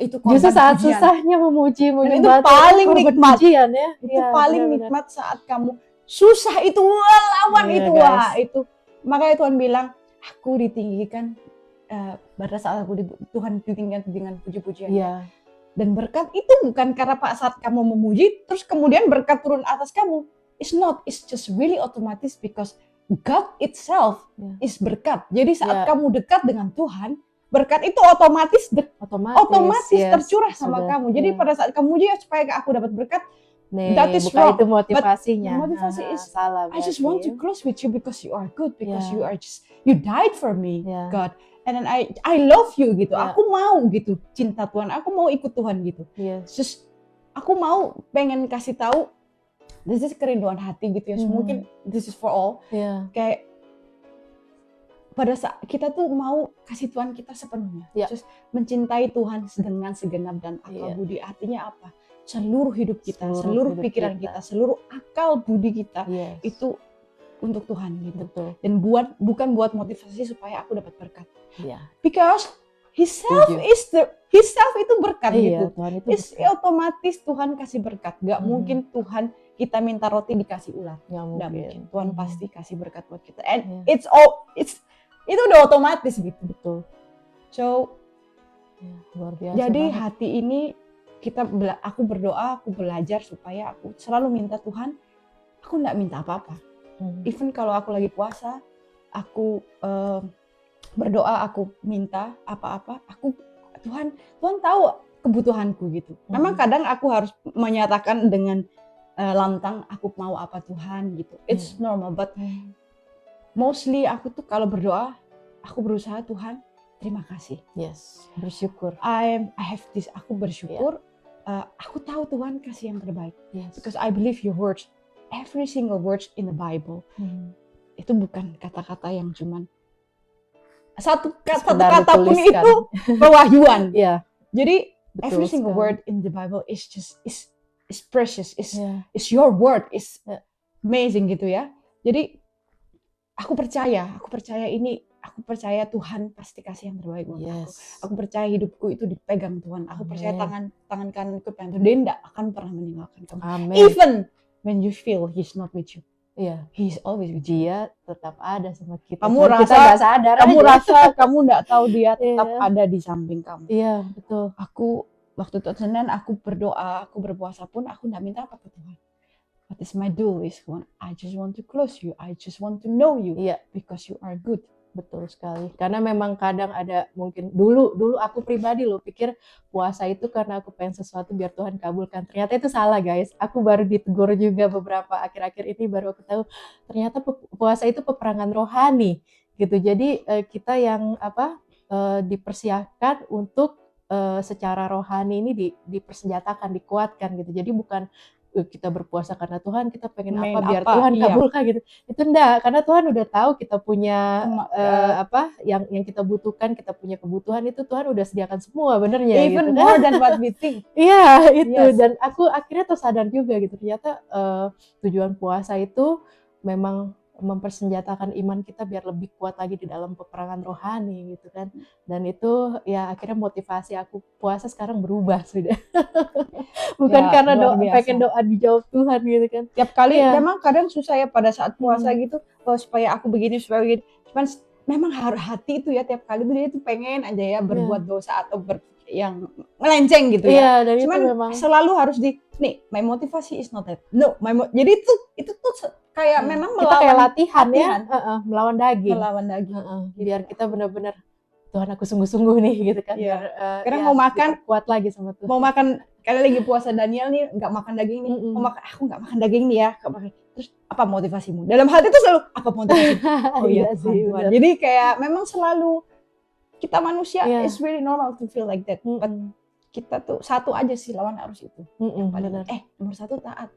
itu korban saat pujian. susahnya memuji, Dan itu menyembah paling korban nikmat. pujian ya. Itu Iya, paling benar-benar. nikmat saat kamu susah itu, wah, lawan Iya, itu, guys. wah itu. Makanya Tuhan bilang, aku ditinggikan pada saat aku Tuhan ditinggikan dengan puji-pujian. Iya. Dan berkat itu bukan karena saat kamu memuji, terus kemudian berkat turun atas kamu. It's not, it's just really automatic because God itself is berkat. Jadi saat kamu dekat dengan Tuhan, berkat itu otomatis Yes, tercurah sama sudah. kamu. Jadi pada saat kamu muji supaya aku dapat berkat, Nih, that is bukan wrong. itu motivasinya. But motivasi is, salah. I just berarti want to ya. close with you because you are good, because Yeah. you died for me, Yeah. God. And then I love you gitu. Yeah. Aku mau gitu cinta Tuhan. Aku mau ikut Tuhan gitu. Yes. Just aku mau pengen kasih tahu, this is kerinduan hati gitu ya. Mungkin this is for all. Yeah. Kayak pada saat kita tuh mau kasih Tuhan kita sepenuhnya. Yeah. Terus mencintai Tuhan dengan segenap dan akal budi. Artinya apa? Seluruh hidup kita, seluruh hidup pikiran kita. kita, seluruh akal budi kita Yes. itu untuk Tuhan gitu. Betul. Dan bukan buat motivasi supaya aku dapat berkat. Iya. Because His self itu berkat gitu. Tuhan itu It's berkat. otomatis Tuhan kasih berkat. Gak mungkin Tuhan kita minta roti dikasih ulat. Nggak Nggak mungkin. mungkin. Tuhan pasti kasih berkat buat kita. And Yeah. itu udah otomatis gitu. Betul. So Ya, luar biasa. jadi banget. hati ini aku berdoa, aku belajar supaya aku selalu minta Tuhan. Aku nggak minta apa-apa. Even kalau aku lagi puasa, aku berdoa, aku minta apa-apa, Tuhan tahu kebutuhanku gitu. Memang kadang aku harus menyatakan dengan lantang aku mau apa Tuhan gitu. It's normal, but mostly aku tuh kalau berdoa, aku berusaha Tuhan, terima kasih. Yes, bersyukur. I have this, aku bersyukur. Aku tahu Tuhan kasih yang terbaik. Yes. Because I believe your words, every single words in the Bible, itu bukan kata-kata yang cuman satu kata pun dituliskan. itu pewahyuan. Iya. Jadi Betul every single sekali. word in the Bible is precious, Yeah. is your word, is Yeah. amazing gitu ya. Jadi aku percaya Tuhan pasti kasih yang terbaik buat aku. Yes. Aku percaya hidupku itu dipegang Tuhan. Aku percaya Amin. tangan kananku pegang Tuhan. Dia tidak akan pernah meninggalkan kamu. Amin. Even when you feel He's not with you, Iya. He's always with you. Dia tetap ada sama kita. Kamu Cuman kita rasa- nggak sadar Kamu aja. rasa kamu tidak tahu Dia tetap Iya. ada di samping kamu. Iya, betul. Aku waktu itu Senin aku berdoa, aku berpuasa pun aku tidak minta apa ke Tuhan. What is my goal is I just want to close you. I just want to know you Iya, because you are good. betul sekali. Karena memang kadang ada mungkin dulu aku pribadi loh pikir puasa itu karena aku pengen sesuatu biar Tuhan kabulkan. Ternyata itu salah, guys. Aku baru ditegur juga beberapa akhir-akhir ini, baru aku tahu ternyata puasa itu peperangan rohani gitu. Jadi kita yang dipersiapkan untuk secara rohani ini dipersenjatakan, dikuatkan gitu. Jadi bukan kita berpuasa karena Tuhan, kita pengen Main apa biar apa, Tuhan iya. kabulkan gitu. Itu enggak, karena Tuhan udah tahu kita punya yang kita butuhkan, kita punya kebutuhan itu Tuhan udah sediakan semua benernya Even gitu more kan. than what we think. Iya, itu. Yes. Dan aku akhirnya tersadar juga gitu, ternyata tujuan puasa itu memang mempersenjatakan iman kita biar lebih kuat lagi di dalam peperangan rohani gitu kan. Dan itu ya akhirnya motivasi aku puasa sekarang berubah sudah. Bukan Ya, karena luar biasa. pengen doa dijawab Tuhan gitu kan. Tiap kali Iya. memang kadang susah ya pada saat puasa gitu, supaya aku begini, supaya begini. Cuman memang hati itu ya tiap kali tuh dia tuh pengen aja ya berbuat dosa atau yang melenceng gitu ya. Iya, dan Cuman itu memang selalu harus nih, my motivasi is not that. No, jadi itu tuh kayak memang kita kayak melawan latihan ya, melawan daging. melawan daging. Biar kita benar-benar Tuhan aku sungguh-sungguh nih gitu kan. Iya. Biar Karena mau makan kuat lagi sama Tuhan. mau makan kali lagi puasa Daniel nih nggak makan daging nih, mau makan aku nggak makan daging nih ya, terus apa motivasimu? Dalam hati itu selalu apa motivasimu? Oh iya Tuhan. Jadi kayak memang selalu kita manusia is really normal to feel like that. But kita tuh satu aja sih lawan arus itu. Yang paling nomor satu taat.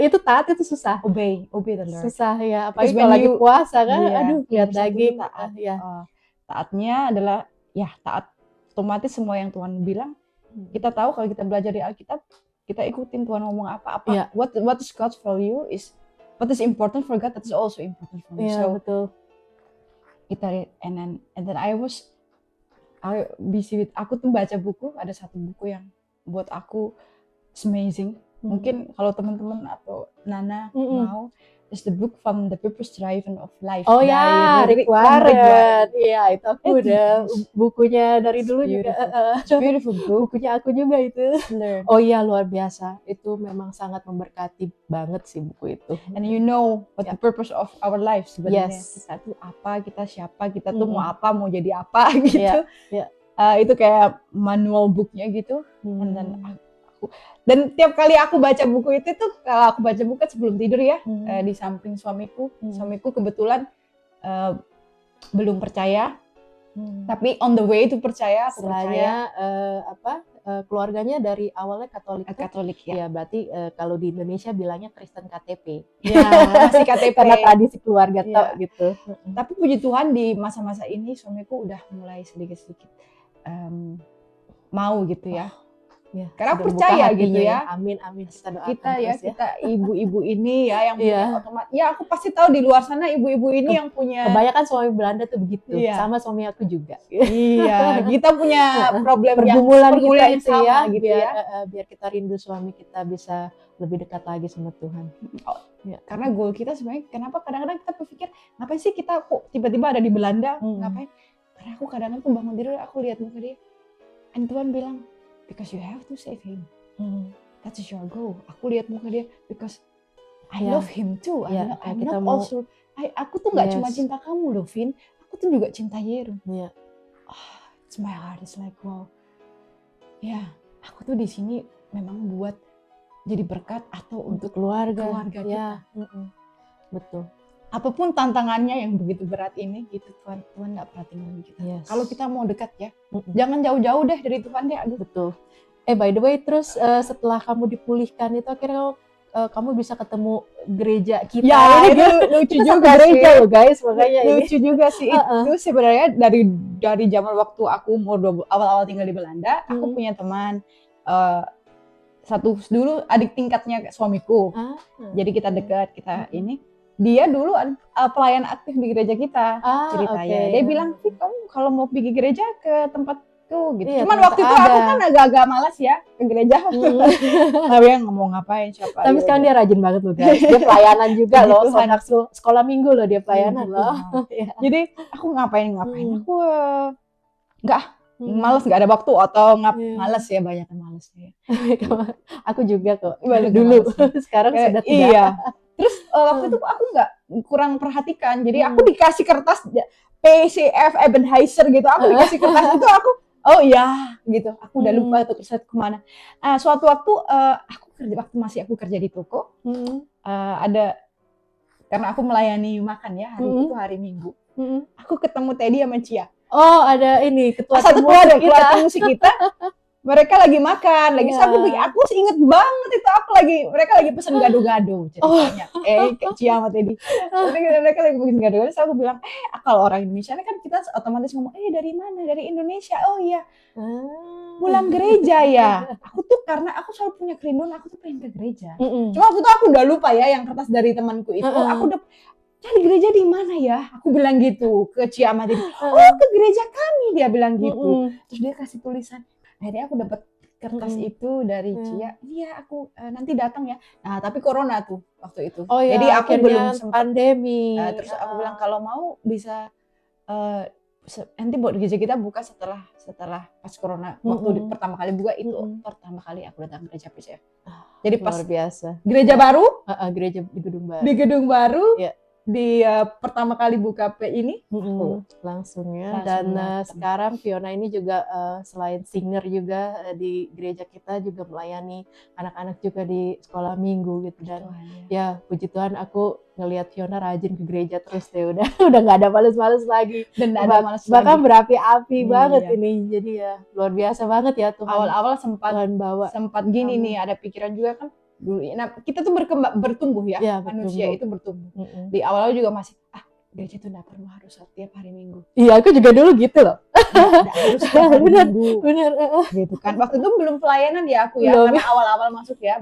Itu taat itu susah. Obey the Lord. Susah ya, apalagi kalau lagi puasa kan, aduh lihat daging. Taat. Taatnya adalah ya taat otomatis semua yang Tuhan bilang. Kita tahu kalau kita belajar di Alkitab, kita ikutin Tuhan ngomong apa-apa. Yeah. What is God's for you is what is important for God, that is also important for me. Yeah, so betul. Kita and then I busy with, aku tuh baca buku, ada satu buku yang buat aku amazing. Mungkin kalau teman-teman atau Nana mau, is the book from the Purpose Driven of Life. Oh ya, Rick Warren. Iya, itu aku udah bukunya dari dulu juga. Beautiful book. Bukunya aku juga itu. Oh iya, luar biasa. Itu memang sangat memberkati banget sih buku itu. And you know what the purpose of our life sebenarnya. Yes. Kita tuh apa, kita siapa, kita tuh mau apa, mau jadi apa gitu. Yeah. Itu kayak manual booknya gitu. Dan tiap kali aku baca buku itu tuh, kalau aku baca buku sebelum tidur ya, di samping suamiku. Suamiku kebetulan belum percaya, tapi on the way to percaya. Aku percaya. Keluarganya dari awalnya Katolik. Katolik ya. Ya berarti kalau di Indonesia bilangnya Kristen KTP. Ya, masih KTP. Karena tradisi keluarga tok gitu. Tapi puji Tuhan di masa-masa ini suamiku udah mulai sedikit-sedikit mau gitu ya. Ya, karena percaya gitu ya. Amin. Kita doakan kita ibu-ibu ini ya yang punya otomatis. Ya aku pasti tahu di luar sana ibu-ibu ini yang punya. Kebanyakan suami Belanda tuh begitu. Sama suami aku juga. Iya, kita punya pergumulan yang sama ya, gitu ya. Biar kita rindu suami kita bisa lebih dekat lagi sama Tuhan. Karena goal kita sebenarnya kenapa kadang-kadang kita berpikir ngapain sih kita kok tiba-tiba ada di Belanda? Ngapain? Karena aku kadang-kadang tuh bangun tidur aku lihat muka dia. And Tuhan bilang because you have to save him. That is your goal. Aku lihat muka dia because I love him too. Aku tuh nggak cuma cinta kamu loh, Vin. Aku tuh juga cinta Yeru. It's my heart is like wow. Ya, aku tuh di sini memang buat jadi berkat atau untuk keluarga kita. Betul. Apapun tantangannya yang begitu berat ini, gitu Tuhan nggak pernah tinggalin kita. Kalau kita mau dekat ya, jangan jauh-jauh deh dari Tuhan deh. Aduh. Betul. By the way, terus setelah kamu dipulihkan itu akhirnya kamu bisa ketemu gereja kita. Ya, itu lucu juga gereja loh guys, makanya lucu juga sih itu sebenarnya dari zaman waktu aku awal-awal tinggal di Belanda, aku punya teman satu dulu adik tingkatnya suamiku. Jadi kita dekat, kita ini. Dia dulu pelayan aktif di gereja kita ceritanya. Dia bilang, kamu kalau mau pergi gereja ke tempatku gitu. Cuman waktu itu aku kan agak-agak malas ya ke gereja. Tapi yang ngomong ngapain siapa. Tapi sekarang dia rajin banget loh guys. Dia pelayanan juga loh. Sekolah minggu loh dia pelayanan loh. Jadi aku ngapain. Aku nggak males, nggak ada waktu atau males ya, banyak males ya. Aku juga kok dulu. Sekarang sudah tidak. Terus waktu itu aku kurang perhatikan, jadi aku dikasih kertas PCF Ebenezer gitu, aku dikasih kertas itu aku, oh ya gitu, aku udah lupa tuh kertas kemana. Suatu waktu aku kerja di toko, ada karena aku melayani makan ya, hari itu hari Minggu, aku ketemu Teddy sama Cia. Oh ada ini ketua tim musik kita. mereka lagi makan, lagi aku inget banget itu mereka lagi pesen gado-gado ceritanya. Ke Ciamat tadi. Mereka lagi bikin gado-gado, terus aku bilang, kalau orang Indonesia kan kita otomatis ngomong, dari mana? Dari Indonesia. Oh iya. Pulang gereja ya. Aku tuh karena aku selalu punya kerinduan, aku tuh pengen ke gereja. Cuma aku udah lupa ya yang kertas dari temanku itu. Aku udah cari gereja di mana ya? Aku bilang gitu ke Ciamat tadi. Oh, ke gereja kami, dia bilang gitu. Terus dia kasih tulisan. Akhirnya aku dapat kertas itu dari Cia. Iya, aku nanti datang ya. Nah, tapi corona tuh waktu itu. Oh ya, jadi aku belum sempat pandemi. Terus aku bilang kalau mau bisa nanti buat gereja kita buka setelah pas corona. Waktu pertama kali buka itu pertama kali aku datang gereja PCF. Jadi pas luar biasa. Gereja baru, gereja di gedung baru. Di gedung baru. Ya. Di pertama kali buka P ini langsung ya. Dan sekarang Fiona ini juga selain singer juga di gereja kita juga melayani anak-anak juga di sekolah minggu gitu. Dan ya puji Tuhan aku ngelihat Fiona rajin ke gereja terus deh, udah nggak ada males-males lagi. Dan bahkan berapi-api banget ini. Jadi ya luar biasa banget ya Tuhan. Awal-awal sempat gini nih, ada pikiran juga kan. Nah, kita tuh bertumbuh ya, manusia itu bertumbuh. Di awal juga masih gereja itu nggak perlu harus setiap hari Minggu. Iya, aku juga dulu gitu loh. Nggak harus setiap hari Minggu. Bener. Gitu kan. Waktu itu belum pelayanan ya aku ya, karena awal-awal masuk ya,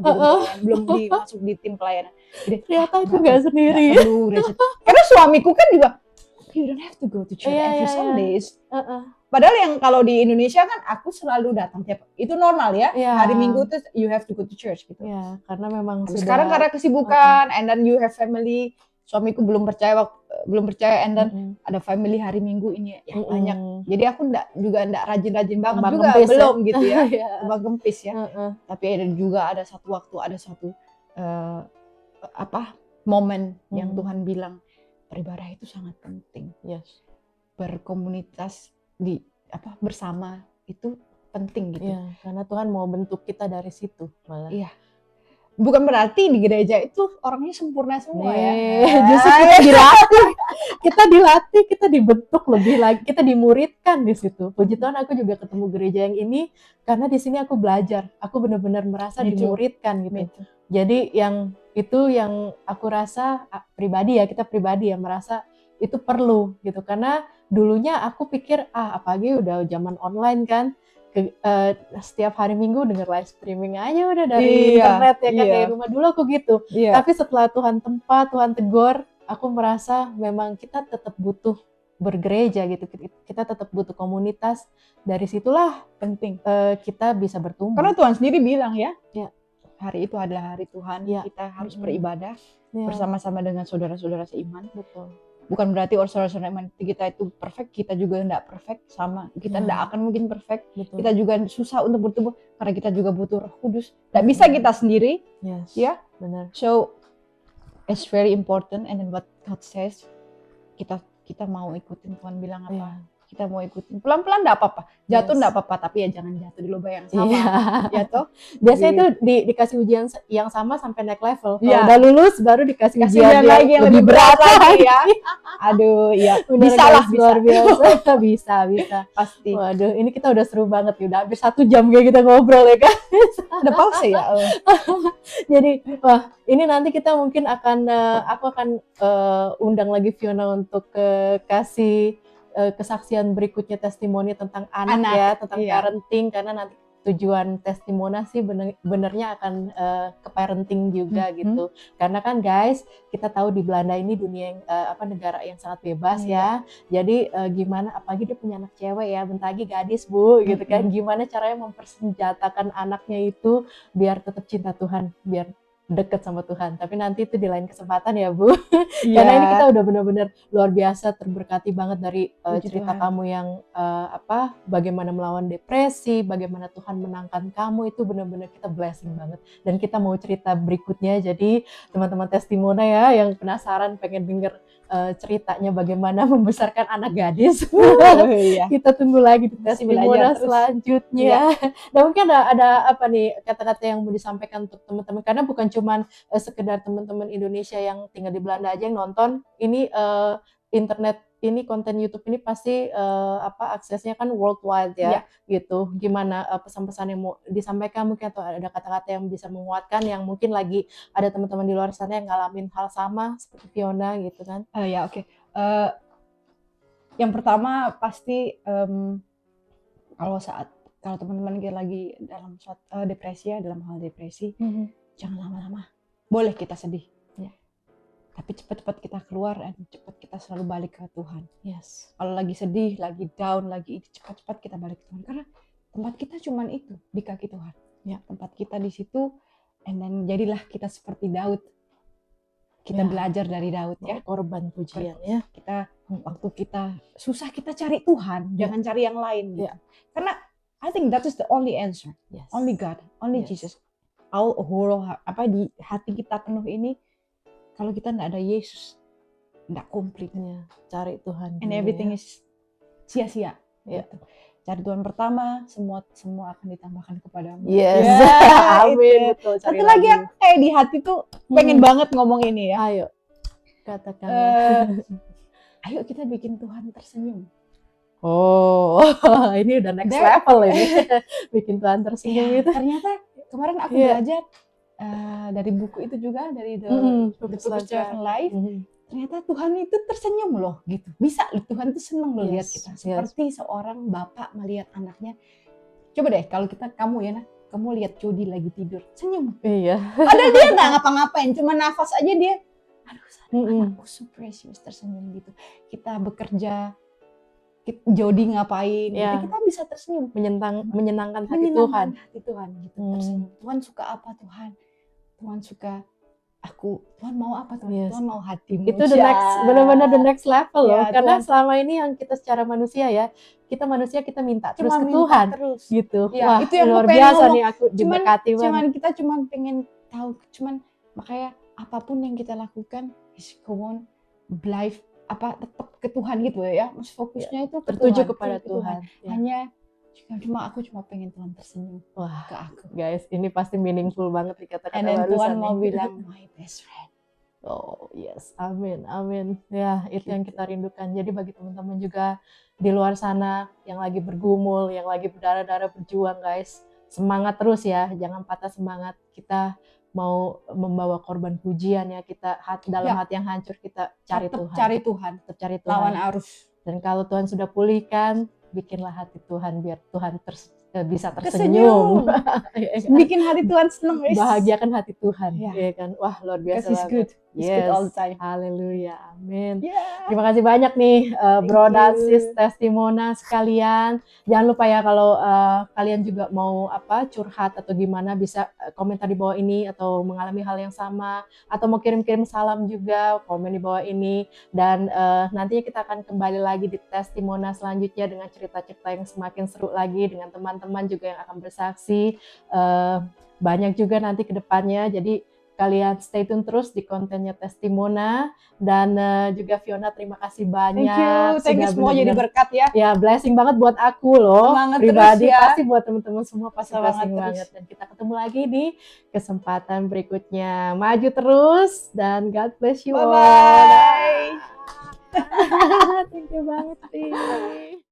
belum masuk di tim pelayanan. Jadi ternyata aku nggak sendiri. Nggak perlu gereja. Karena suamiku kan juga, you don't have to go to church every Sundays. Padahal yang kalau di Indonesia kan aku selalu datang itu normal ya. Hari Minggu tuh you have to go to church gitu. Ya, karena memang sekarang karena kesibukan and then you have family. Suamiku belum percaya and then ada family hari Minggu ini banyak. Jadi aku enggak rajin-rajin banget Kembang juga kempis, belum gitu ya. Kembang kempis ya. Tapi ada satu waktu momen yang Tuhan bilang beribadah itu sangat penting. Yes. Berkomunitas bersama itu penting gitu. Iya, karena Tuhan mau bentuk kita dari situ malah. Iya. Bukan berarti di gereja itu orangnya sempurna semua ya. Justru kita dilatih, kita dibentuk lebih lagi, kita dimuridkan di situ. Puji Tuhan aku juga ketemu gereja yang ini karena di sini aku belajar. Aku benar-benar merasa dimuridkan gitu. Jadi yang aku rasa kita pribadi ya merasa itu perlu gitu, karena dulunya aku pikir apalagi udah zaman online kan, setiap hari Minggu denger live streaming aja udah dari internet ya kan, dari rumah. Dulu aku gitu. Tapi setelah Tuhan tegur, aku merasa memang kita tetap butuh bergereja gitu, kita tetap butuh komunitas. Dari situlah penting kita bisa bertumbuh. Karena Tuhan sendiri bilang ya. Hari itu adalah hari Tuhan, kita harus beribadah bersama-sama dengan saudara-saudara seiman. Betul. Bukan berarti saudara-saudara iman kita itu perfect, kita juga enggak perfect sama. Kita enggak akan mungkin perfect. Betul. Kita juga susah untuk bertumbuh karena kita juga butuh Roh Kudus. Enggak bisa kita sendiri. Yes. Ya. Benar. So it's very important, and then what God says, kita mau ikutin Tuhan bilang apa. Kita mau ikutin pelan-pelan enggak apa-apa, jatuh enggak apa-apa, tapi ya jangan jatuh di lubang yang sama. Jatuh. Biasanya itu dikasih ujian yang sama sampai naik level. Kalau udah lulus baru dikasih ujian lagi yang lebih berat lagi ya. Aduh, iya. Bisa lah, luar biasa. bisa. Pasti. Waduh, ini kita udah seru banget ya. Udah hampir 1 jam kayak kita ngobrol ya kan. Ada pause ya. Jadi, ini nanti kita mungkin aku akan undang lagi Fiona untuk kasih kesaksian berikutnya, testimoni tentang anak ya, tentang parenting, karena nanti tujuan testimoni sih benernya akan ke parenting juga gitu. Karena kan guys, kita tahu di Belanda ini dunia yang negara yang sangat bebas ya. Jadi gimana, apalagi dia punya anak cewek ya, bentar lagi gadis Bu gitu kan. Gimana caranya mempersenjatakan anaknya itu biar tetap cinta Tuhan, biar deket sama Tuhan. Tapi nanti itu di lain kesempatan ya Bu. Karena ini kita udah benar-benar luar biasa terberkati banget dari cerita kamu yang bagaimana melawan depresi, bagaimana Tuhan menangkan kamu, itu benar-benar kita blessing banget. Dan kita mau cerita berikutnya, jadi teman-teman testimoni ya yang penasaran pengen denger ceritanya bagaimana membesarkan anak gadis. Kita tunggu lagi di testimoni selanjutnya. Dan mungkin ada apa nih kata-kata yang mau disampaikan untuk teman-teman, karena bukan cuman sekedar teman-teman Indonesia yang tinggal di Belanda aja yang nonton ini, internet ini konten YouTube ini pasti aksesnya kan worldwide ya, gitu. Gimana pesan-pesan yang mau disampaikan mungkin, atau ada kata-kata yang bisa menguatkan yang mungkin lagi ada teman-teman di luar sana yang ngalamin hal sama seperti Fiona gitu kan? Oke. Yang pertama pasti kalau teman-teman lagi dalam depresi ya, dalam hal depresi, jangan lama-lama. Boleh kita sedih, tapi cepat-cepat kita keluar dan cepat kita selalu balik ke Tuhan. Yes. Kalau lagi sedih, lagi down, lagi cepat-cepat kita balik ke Tuhan. Karena tempat kita cuman itu, di kaki Tuhan. Ya, tempat kita di situ, and then jadilah kita seperti Daud. Kita belajar dari Daud ya. Korban pujian ya. Waktu kita susah, kita cari Tuhan, jangan cari yang lain. Gitu. Karena I think that is the only answer. Yes. Only God, only Jesus. Di hati kita penuh ini, kalau kita nggak ada Yesus, nggak komplit. Cari Tuhan. And everything is sia-sia. Gitu. Cari Tuhan pertama, semua akan ditambahkan kepadamu. Yes. Amin. Betul. Satu lagi yang kayak di hati tuh pengen banget ngomong ini ya. Ayo, katakan. Ayo kita bikin Tuhan tersenyum. Oh, ini udah next level ini. Bikin Tuhan tersenyum itu. Ternyata kemarin aku belajar dari buku itu juga, dari The Purpose Driven Life. Ternyata Tuhan itu tersenyum loh, gitu. Bisa Tuhan itu seneng loh lihat kita. Seperti seorang bapak melihat anaknya. Coba deh kalau kamu ya, kamu lihat Jody lagi tidur, senyum. Iya. Padahal dia nggak ngapa-ngapain, cuma nafas aja dia. Aduh, anakku so precious, tersenyum gitu. Kita bekerja, Jody ngapain, gitu. Kita bisa tersenyum. Menyenangkan hati Tuhan. Hati Tuhan gitu. Tersenyum. Tuhan suka apa Tuhan? Tuhan suka aku. Tuhan mau apa Tuhan? Tuhan mau hatimu. Itu benar-benar the next level loh. Karena selama ini yang kita secara manusia ya, kita minta terus ke Tuhan. Gitu. Wah, itu yang luar biasa nih, aku diberkati banget. Kita pengen tahu, makanya apapun yang kita lakukan, go on, life tetap ke Tuhan gitu ya. Mas fokusnya itu tertuju kepada Tuhan. Aku cuma pengen Tuhan tersenyum ke aku. Guys, ini pasti meaningful banget dikata-kata barusan. Tuhan mau bilang my best friend. Oh yes, amin. Ya, itu yang kita rindukan. Jadi bagi teman-teman juga di luar sana yang lagi bergumul, yang lagi berdarah-darah berjuang, guys, semangat terus ya, jangan patah semangat. Kita mau membawa korban pujian ya, kita dalam hati yang hancur, kita tetap cari Tuhan. Lawan arus. Dan kalau Tuhan sudah pulihkan, bikinlah hati Tuhan biar Tuhan bisa tersenyum. Bikin hati Tuhan senang. Bahagiakan hati Tuhan. Ya kan? Wah, luar biasa banget. Yes, all the time. Haleluya, amin. Terima kasih banyak nih bro dan sis testimona sekalian. Jangan lupa ya kalau kalian juga mau curhat atau gimana, bisa komentar di bawah ini, atau mengalami hal yang sama, atau mau kirim-kirim salam juga, komen di bawah ini. Dan nantinya kita akan kembali lagi di testimona selanjutnya dengan cerita-cerita yang semakin seru lagi, dengan teman-teman juga yang akan bersaksi. Banyak juga nanti ke depannya, jadi kalian stay tune terus di kontennya Testimona. Dan juga Fiona, terima kasih banyak. Thank you semua, jadi berkat ya. Ya, blessing banget buat aku loh. Semangat pribadi terus ya. Pasti buat teman-teman semua pasti blessing banget. Dan kita ketemu lagi di kesempatan berikutnya. Maju terus dan God bless you all. Bye-bye. Thank you banget sih.